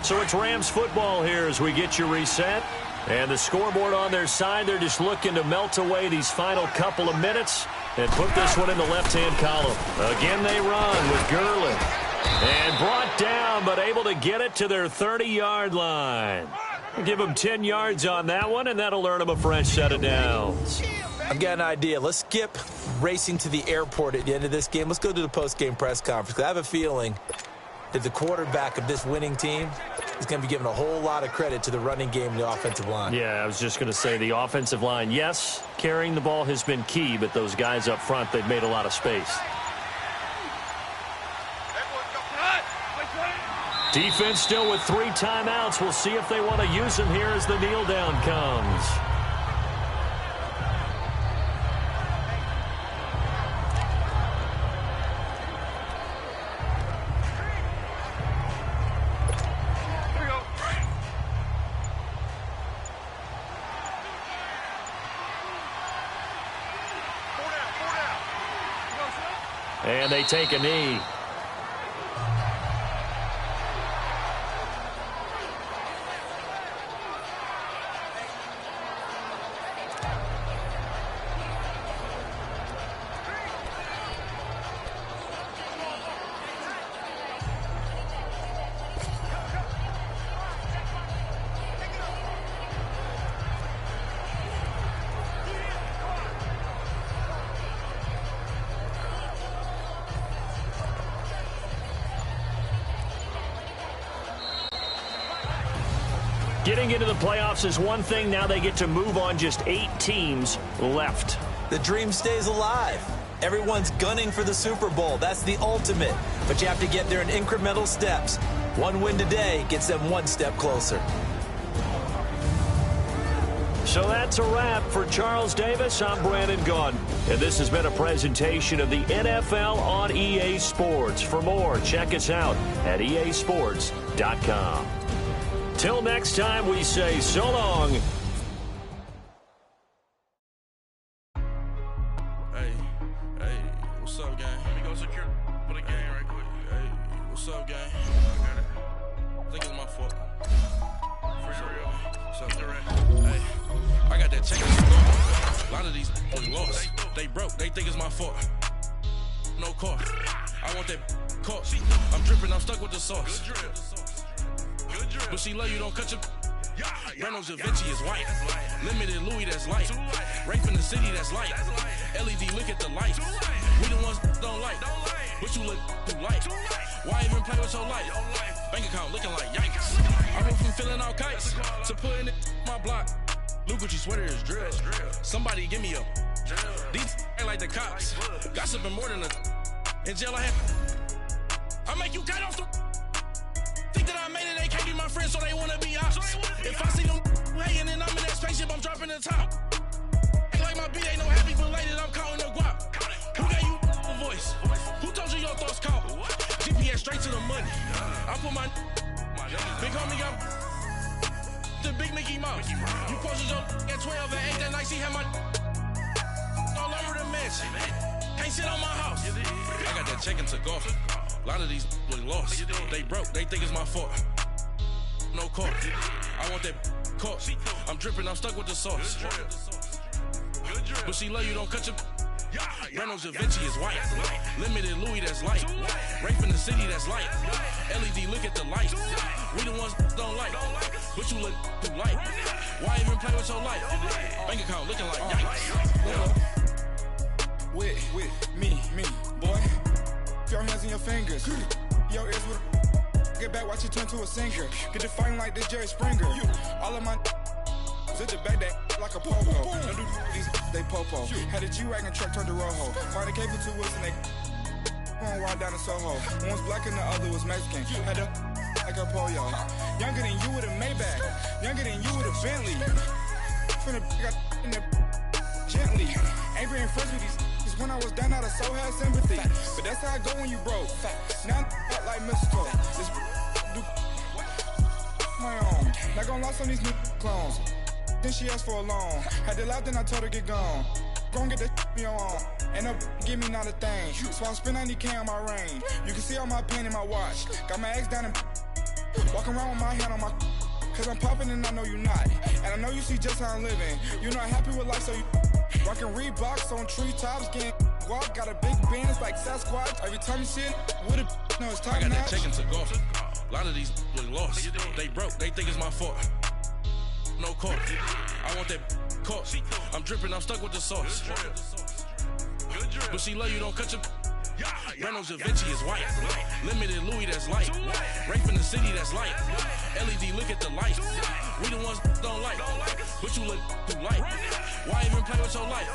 So it's Rams football here as we get you reset. And the scoreboard on their side, they're just looking to melt away these final couple of minutes and put this one in the left-hand column. Again, they run with Gurley. And brought down, but able to get it to their 30-yard line. Give them 10 yards on that one, and that'll earn them a fresh set of downs. I've got an idea. Let's skip racing to the airport at the end of this game. Let's go to the post-game press conference, because I have a feeling that the quarterback of this winning team is going to be given a whole lot of credit to the running game and the offensive line. Yeah, I was just going to say the offensive line, yes, carrying the ball has been key, but those guys up front, they've made a lot of space. Defense still with 3 timeouts. We'll see if they want to use them here as the kneel down comes. And they take a knee. Getting into the playoffs is one thing. Now they get to move on. Just 8 teams left. The dream stays alive. Everyone's gunning for the Super Bowl. That's the ultimate. But you have to get there in incremental steps. One win today gets them one step closer. So that's a wrap for Charles Davis. I'm Brandon Gaudin. And this has been a presentation of the NFL on EA Sports. For more, check us out at easports.com. Till next time, we say so long. Hey, what's up, gang? Let me go secure for the game right quick. Hey, what's up, gang? I got it. I think it's my fault. For real. What's up, Durant? Hey, I got that check. A lot of these lost. They broke. They think it's my fault. No car. I want that car. I'm dripping. I'm stuck with the sauce. But she love you, don't cut your. Reynolds Da Vinci is white. Limited Louis, that's light. Rape in the city, that's light. LED, look at the lights. We the ones don't like. But you look too light. Why even play with so light? Bank account looking like yikes. I went from feeling all kites to putting it my block. Look what you sweater is drill. Somebody give me a. These ain't like the cops. Gossiping more than a. In jail I had. I make you cut off the. Think that I made it, they can't be my friends, so they wanna be ops. If I see them hating and I'm in that spaceship, I'm dropping the top. Ain't like my beat, ain't no happy belated, I'm counting the guap. Who gave you a voice? Who told you your thoughts count? GPS straight to the money. I put my big homie got the big Mickey Mouse. You posted your at 12 and 8 that night, she had my all over the mansion. Can't sit on my house. I got that check into golf. A lot of these really lost. They broke. They think it's my fault. No car. I want that car. I'm dripping. I'm stuck with the sauce. But she love you. Don't cut your. Reynolds Da Vinci is white. Limited Louis, that's light. Rape in the city, that's light. LED, look at the lights. We the ones don't like. But you look too light. Why even play with so light? Bank account looking like yikes. With me, boy. Your hands in your fingers. Your ears with get back, watch you turn to a singer. Get it fighting like this Jerry Springer. All of my sit the back that like a pogo. Don't do these they popo. Had a G-Wagon truck turned to Rojo. Find a cable 2 wheels and they going wild down in Soho. One was black and the other was Mexican. Had a like a pollo. Younger than you with a Maybach. Younger than you with a Bentley. Finna got in the gently. Angry and friends with these. When I was down, I so had sympathy. But that's how I go when you broke. Now I'm like mistletoe. This do my own. Not gonna lie on these new clones. Then she asked for a loan. Had to laugh, then I told her get gone. Gon' get that me on. And up, give me not a thing. So I spend 90K on my range. You can see all my pain in my watch. Got my ex down and walking around with my hand on my. Cause I'm popping and I know you not. And I know you see just how I'm living. You're not happy with life, so you. Rockin' Reeboks on treetops, getting walk, got a big bands like Sasquatch. Every time you see it, with it, no, it's top I got notch. that check into golf. A lot of these really lost. They broke. They think it's my fault. No car. I want that car. I'm dripping. I'm stuck with the sauce. But she love you. Don't cut your. Reynolds Da Vinci is white. Limited Louis that's light. Rape in the city that's light. LED look at the light. We the ones don't like. But you look too light. Why even play with your life?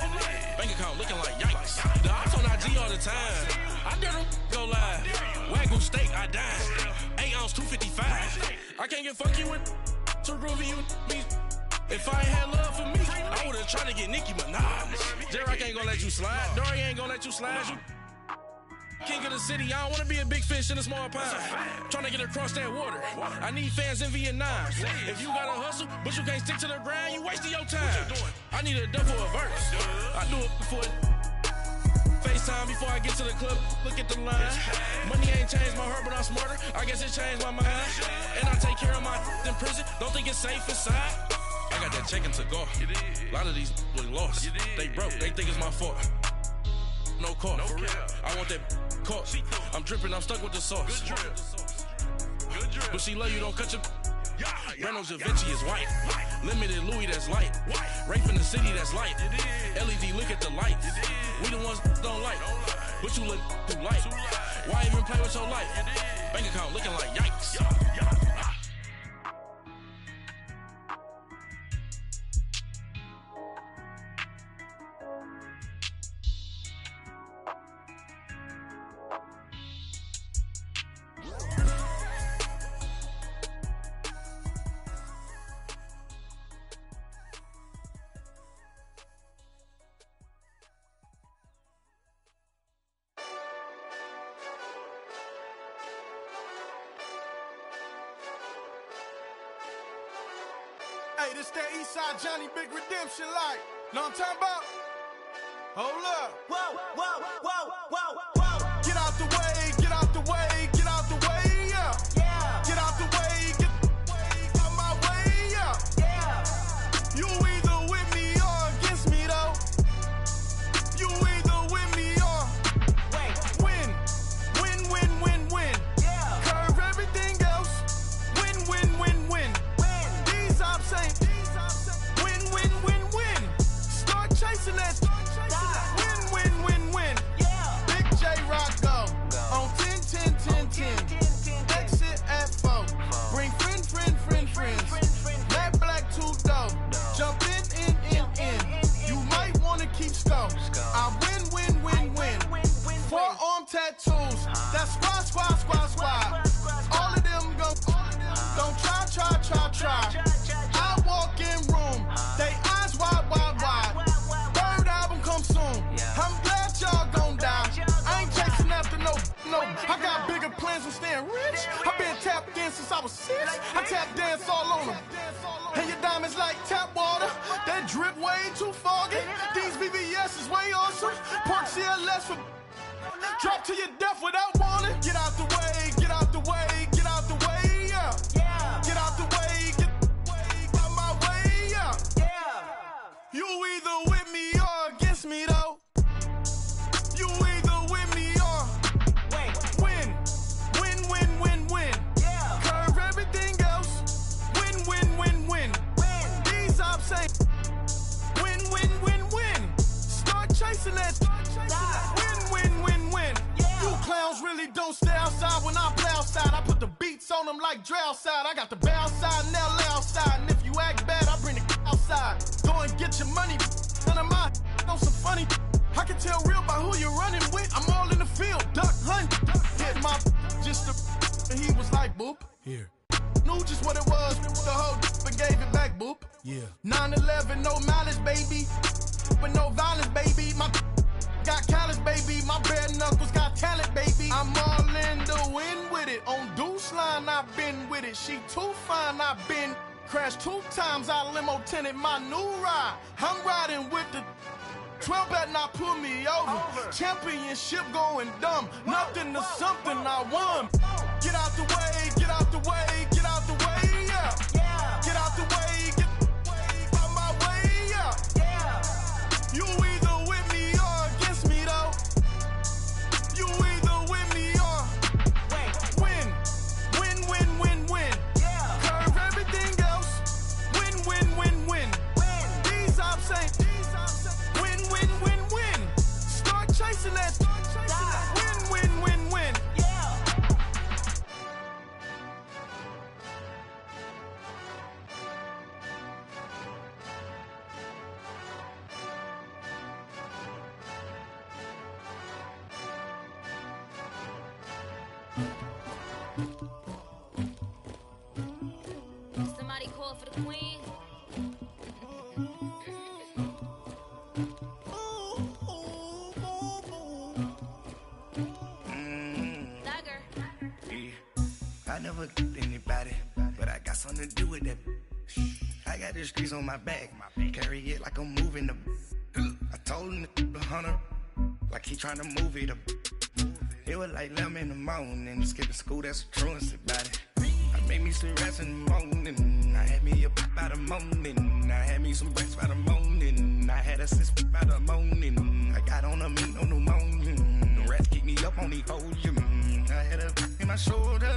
Bank account looking like yikes. The ops on IG all the time. I dare them go live. Wagyu steak, I died. 8 ounce, 255. I can't get funky with too groovy you me. If I ain't had love for me, I would've tried to get Nicki Minaj. J-Rock ain't gonna let you slide. Dory ain't gonna let you slide. You king of the city, I don't wanna be a big fish in a small pond. Trying to get across that water. I need fans in Vietnam. If you gotta hustle, but you can't stick to the grind, you wasting your time. I need a dub for a verse. I do it before FaceTime before I get to the club. Look at the line. Money ain't changed my heart, but I'm smarter. I guess it changed my mind. And I take care of my in prison. Don't think it's safe inside. I got that chicken to go. A lot of these really lost. They broke. They think it's my fault. No call. For real. I want that caught. I'm dripping. I'm stuck with the sauce. Good drip. But she love you. Don't cut your. Reynolds Da Vinci is white. Limited Louis that's light. Rape in the city that's light. LED look at the light. We the ones don't like. But you look too light. Why even play with your life? Bank account looking like yikes. Hey, this that Eastside Johnny Big Redemption like. Know what I'm talking about? Hold up. Whoa, whoa, whoa, whoa, whoa. Get out the way, get out the way, get out the way, yeah. Yeah. Get out the way, get out my way, yeah. Yeah. You either with me or against me, though. You either with me or win. Win, win, win, win. Yeah. Curve everything else. Win, win, win, win. These ops ain't win, win, win, win. Start chasing that. Win, win, win, win. Yeah. Big J-Rock go on 10, 10, 10, 10. Exit at 4. Bring friends. Black, black, two dough. Jump in. You might want to keep score. I win. Forearm tattoos. That's squad. All of them go. Don't try. I walk in room. They eyes wide. Third album come soon. I'm glad y'all gon' die. I ain't chasing after no. I got bigger plans than staying rich. I been tapped in since I was 6. I tap dance all on them. And your diamonds like tap water. That drip way too foggy. These VVS is way awesome. Park CLS for drop to your death without warning. Get out the way, yeah. Get out the way, get out my way, yeah. You either with me or against me, though. You either with me or win. Yeah. Curve everything else. Win. These ops ain't win. Start chasing that. Win. Yeah. You clowns really don't stay outside when I play outside. I put the beats on them like Dre outside. I got the bow side and LA outside. And if you act bad, I bring the outside. Go and get your money. None of my know some funny. I can tell real by who you're running with. I'm all in the field. Duck hunt. Hit my just the. And he was like, boop. Here. Knew just what it was. The whole but gave it back, boop. Yeah. 9/11, no mileage, baby. But no violence, baby. My got callous, baby. My bare knuckles got talent, baby. I'm all in the wind with it. On Deuce Line, I've been with it. She too fine, I've been crashed 2 times. I limo tinted my new ride. I'm riding with the 12 better not pull me over. Championship going dumb. Nothing to something I won. Get out the way, yeah. Get out the way, get out my way, yeah. You either with me or against me, though. You either with me or win. Yeah. Curve everything else. Win. These ops ain't win. Start chasing that. Somebody call for the queen. I never did anybody, but I got something to do with that. I got the streets on my back, carry it like I'm moving the. I told him the hunter, like he trying to move it up. It was like 11 in the morning, skipping school, that's a truancy about it. I made me some rest in the morning, I had me up by the morning, I had me some breaks by the morning, I had a sis by the morning, I got on a meat, no pneumonia, the rats keep me up on the ocean, I had a in my shoulder,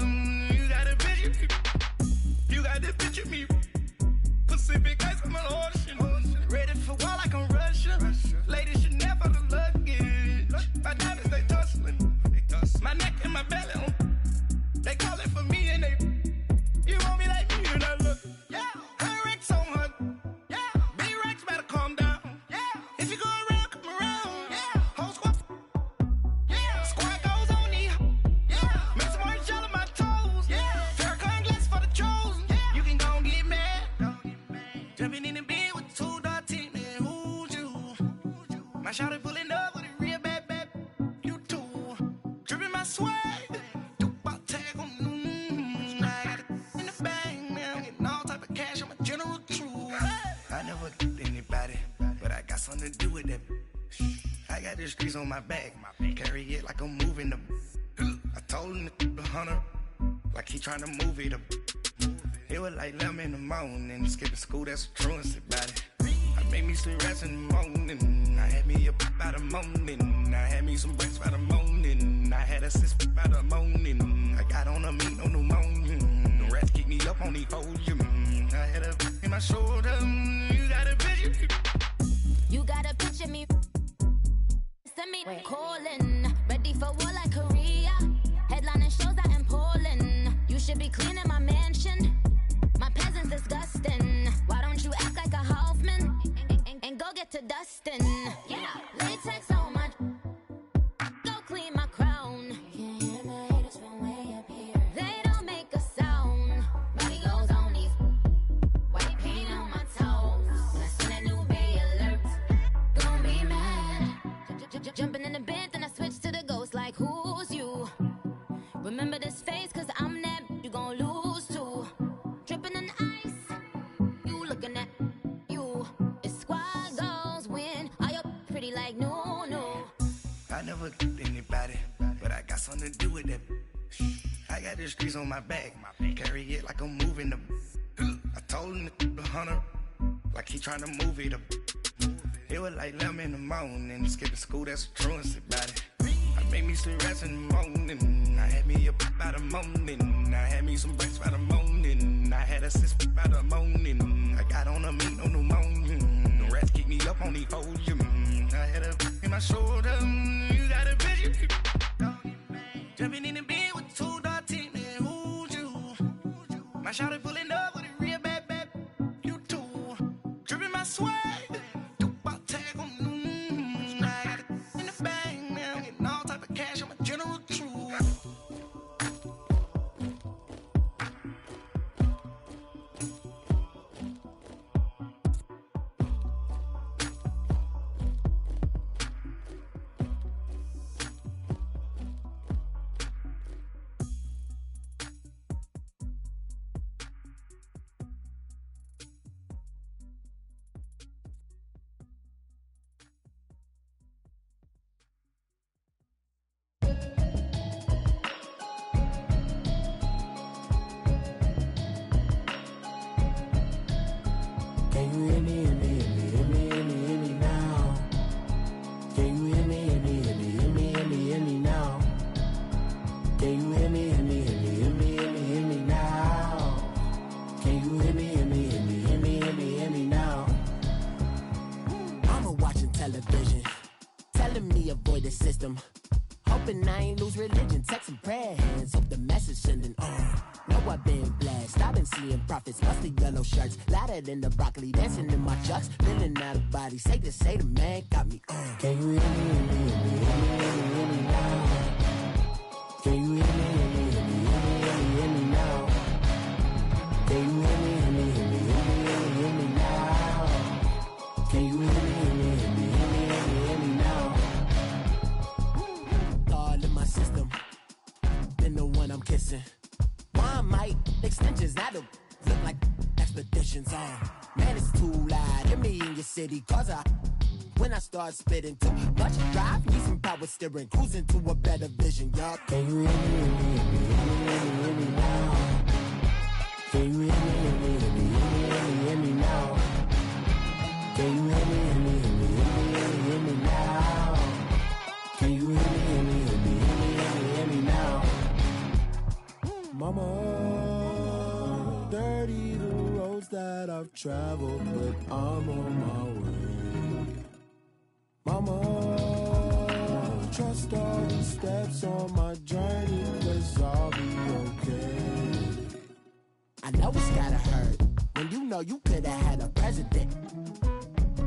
you got a picture, you got the picture me, Pacific ice on my ocean, ready for war like I'm Russian, ladies should never the luggage, my diamonds they tussling, my neck and my belly on, they calling for me and they, you want me like me and I look, yeah, her Rex on her, yeah, big Rex better calm down, yeah, if you go around, come around, yeah, whole squad, yeah, squad goes on the, yeah, make some orange gel on my toes, yeah, Farrakhan glass for the chosen, yeah, you can go and get mad, jumping in the bed with 2 dark teeth, man, who's you, my shawty pulling up with a real bad, you too, dripping my swag, I never did anybody, but I got something to do with that. I got the streets on my back, carry it like I'm moving the. I told him the hunter, like he trying to move it up. It was like 11 in the morning, skipping school, that's a truancy about it. I made me some rest in the morning, I had me up by the morning, I had me some breaks by the morning, I had a sis by the morning, I got on a meat, no pneumonia, the rats keep me up on the ocean, I had a in my shoulder, you got a picture, You got a picture me. Send me calling, ready for war like Korea. Headlining shows out in Poland. You should be cleaning my mansion. My peasants disgusting. Why don't you act like a Hoffman and go get to dustin'? Yeah, latex on my. Go clean my crown. Can't hear the haters from way up here. They don't make a sound. Body goes on these. White paint on my toes. When I send a new bay alert, don't be mad. Jumping in the bed, then I switch to the ghost like who's you? Remember this face, cause I'm that you gon' lose too. Dripping in ice, you looking at you. It's squad goals win. Are you pretty like no? I never did anybody, but I got something to do with that. I got the streets on my back, carry it like I'm moving the. I told him the hunter, like he trying to move it up. It was like 11 in the morning, skipping school, that's a truancy about it. I made me some rest in the morning, I had me up by the morning, I had me some breaks by the morning, I had a sis by the morning, I got on a meat, no pneumonia, the rats keep me up on the ocean, I had a in my shoulder, you got a picture, jumping in the bed with 2 dark teeth, man, who's you? My shawty pulling up with a real bad, you too, dripping my swag. Television, telling me avoid the system. Hoping I ain't lose religion. Texting prayer hands, hope the message sending on. Know I've been blessed, I've been seeing prophets, mostly yellow shirts, louder than the broccoli, dancing in my chucks, feeling out of body. Say the man got me on. Can you hear me, hear me, hear me, hear me, hear me now? Can you hear me, hear me? extensions. Now the look like expeditions on. Man, it's too loud. Hear me in your city, cause when I start spitting too much drive, need some power steering, cruising to a better vision, y'all. Can you hear me, hear me, hear me now? Can you hear me, hear me, hear me, hear me now? Can you hear me, hear me, hear me, hear me now? Can you hear me, hear me, hear me, hear me now? Mama, dirty the roads that I've traveled, but I'm on my way. Mama, trust all the steps on my journey, 'cause I'll be okay. I know it's gotta hurt when you know you could've had a president.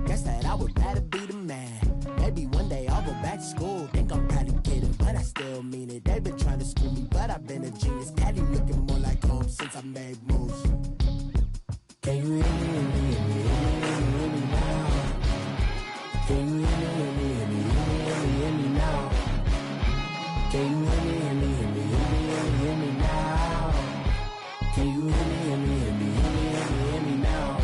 Guess that I would rather be the man. Maybe one day I'll go back to school. Think I'm probably kidding, but I still mean it. They've been trying to school me, but I've been a genius. Caddy looking more like home since I made moves. Can you hear me, hear me, hear me, hear me now? Can you hear me, hear me, hear me, hear me now? Can you hear me, hear me, hear me, hear me now? Can you hear me, hear me, hear me, hear me now?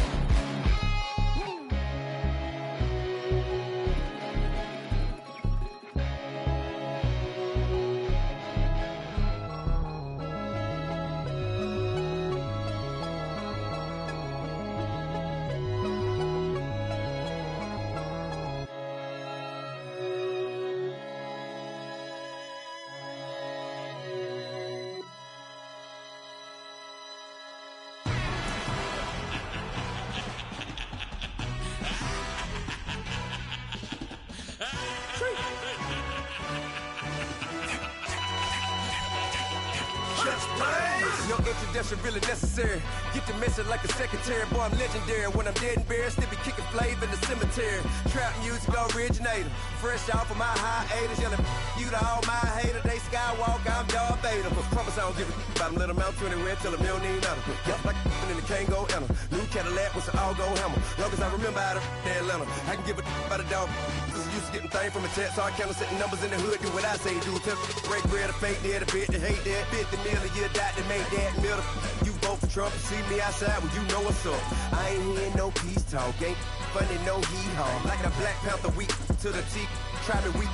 No introduction really necessary. Get the message like a secretary. Boy, I'm legendary. When I'm dead and buried, still be kicking flavor in the cemetery. Trap music originator. Fresh off of my hiatus. Yelling you to all my haters. They skywalk, I'm Darth Vader. But promise I don't give a about them. Let them out to anywhere. Tell them you don't need nothing. Yeah, like and the can't go enter. New Cadillac with an all-go hammer. Long as I remember out of Atlanta. I can give a about a dog. Cause I'm used to getting things from a text. So I count setting numbers in the hood. Do what I say do. Tell break bread, a fake dead, a bit to hate that. 50 million, you die to make that middle. You vote for Trump, you see me outside, well you know what's up. I ain't hearing no peace talk, ain't funny, no hee-haw. Like the Black Panther weak to the teeth, try me weak.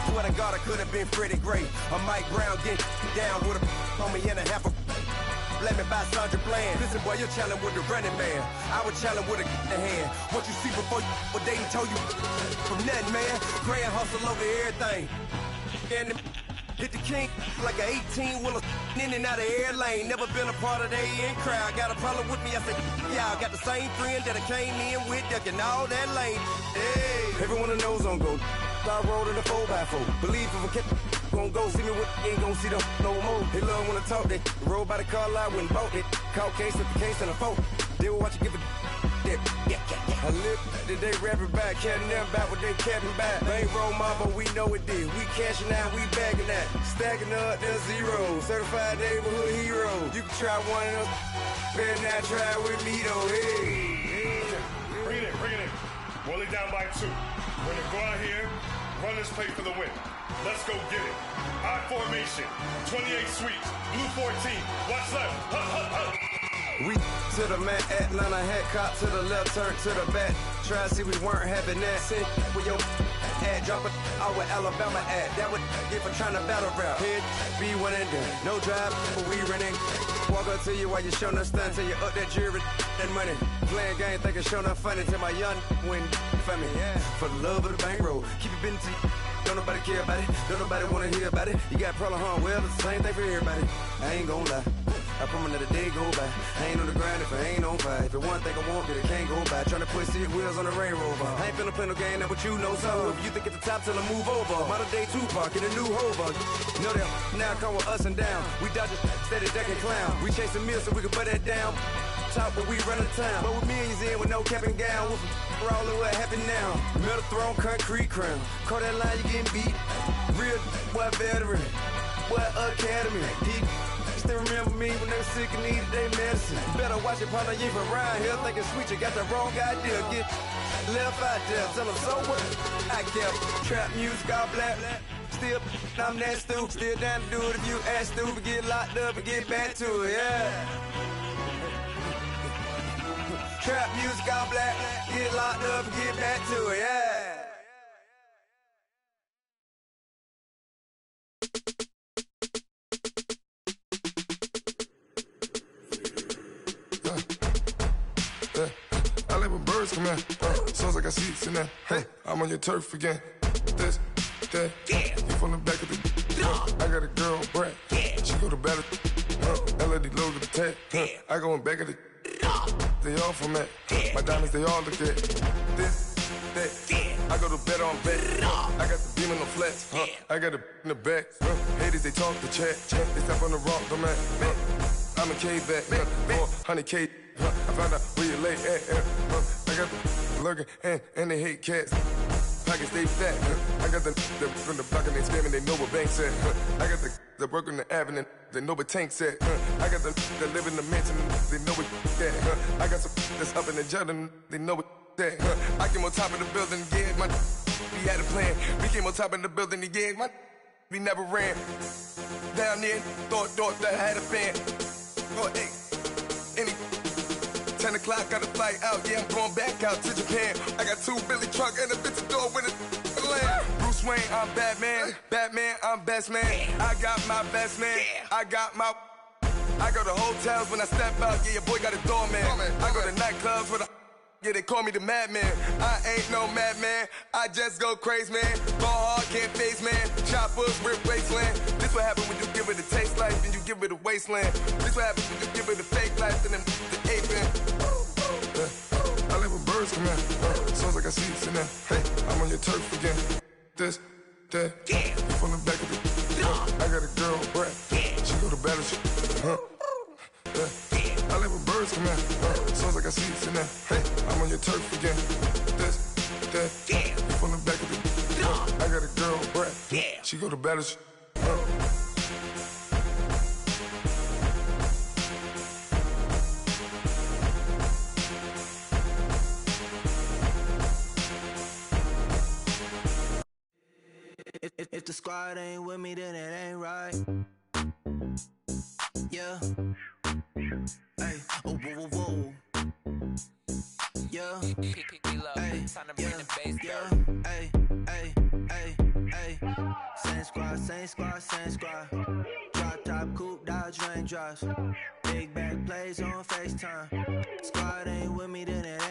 Swear to God I could have been Freddie Gray or Mike Brown getting down with a on me and a half a let me buy Sandra Bland. Listen boy, you're challenging with the running man. I would challenge with a hand. What you see before you, what they told you from nothing, man. Grand hustle over everything. And hit the king like an 18-wheeler in and out of air lane. Never been a part of the in crowd. Got a problem with me, I said, y'all got the same friend that I came in with, ducking all that lane. Hey, everyone knows on go. I rolled in the 4x4. Believe if a cat gon' go, see me with ain't gon' see them no more. They love when I talk, they roll by the car lot when bought it. Caught case at the case and a phone. They will watch you give a I live today rapping back, caring them back what they capping back. Ain't roll mama, we know it did. We cashing out, we bagging that. Stacking up the zero. Certified neighborhood hero. You can try one of those, better not try with me though. Hey. Bring it in. Roll it down by 2. We're gonna go out here, run this play for the win. Let's go get it. High formation, 28 sweeps, blue 14. Watch left. We to the man, Atlanta hat cop to the left, turn to the back. Try to see we weren't having that. Send with your ad, drop it out with Alabama ad. That would get for trying to battle rap. Head, be one and done. No drive, but we running. Walk up to you while you showing us stun till you up that jewelry and money. Playing game, thinking showing up funny till my young win for me. Yeah. For the love of the bankroll, keep it busy. Don't nobody care about it. Don't nobody wanna hear about it. You got problem, huh? Well, it's the same thing for everybody. I ain't gon' lie. I promise that a day go by. I ain't on the grind if I ain't on fire. If it one thing I want, then it can't go by. Tryna put 6 wheels on the Range Rover. I ain't finna play no game, that what you know. So if you think at the top till I move over. Modern day Tupac in a new Hova. Know that now come with us and down. We dodge it, steady ducking clown. We chasing meals so we can put that down. Top, but we run the town. But with millions in with no cap and gown. We're all in what happened now. Metal throne, concrete crown. Call that line, you getting beat. Real, what veteran. What academy. Still remember me when they were sick and needed their medicine. Better watch it, partner, you ain't around here thinking sweet, you got the wrong idea. Get left out there, tell them so what? I kept trap music all black. Still, I'm that stupid. Still down to do it if you ask stupid. Get locked up and get back to it, yeah. I like when birds come in. Sounds like I see seats in there. Hey, I'm on your turf again. This, that, you from the back of the. I got a girl, Brad. She go to battle. LED logo the tag. I go in back of the. They all from that. My diamonds, they all look at. This, that. I go to bed on bed. I got the beam in the flats. I got it in the back. Haters, they talk the chat. They step on the rock, the man. I'm a K-back. 400K. I found out where you lay at. I got the lurking and they hate cats. Pockets stay fat. I got the from the block and they scamming, they know what banks at. I got the work on the avenue, they know what tanks at. I got the live in the mansion, they know what that. I got some that's up in the jungle, they know what that. I came on top of the building again, we had a plan. We came on top of the building again, we never ran. Down there, thought that I had a fan. Oh, hey, any 10 o'clock, got a flight out, yeah, I'm going back out to Japan. I got 2 Billy truck and a bitch door with a land. Bruce Wayne, I'm Batman. Batman, I'm best man. I got my best man. I got my. I go to hotels when I step out, yeah, your boy got a doorman. I go to nightclubs with a. Yeah, they call me the madman. I ain't no madman. I just go crazy, man. Ball hard, can't face, man. Choppers, rip wasteland. This what happen when you give it a taste life and you give it a wasteland. This what happen when you give it a fake life and then the ape in. I like when birds come in. Sounds like I see seats in there. Hey, I'm on your turf again. This, that, you from the back of the. I got a girl, Brad. She go to battle. I like when birds come in. Sounds like I see seats in there. Hey, I'm on your turf again. This, that, you from the back of the. I got a girl, Brad. She go to battle. If the squad ain't with me, then it ain't right. Yeah. Hey, oh, whoa, whoa, whoa. Yeah. Hey, yeah, yeah. Hey, hey, hey, hey. Same squad, same squad, same squad. Drop top, coupe, Dodge raindrops. Big back plays on FaceTime. Squad ain't with me, then it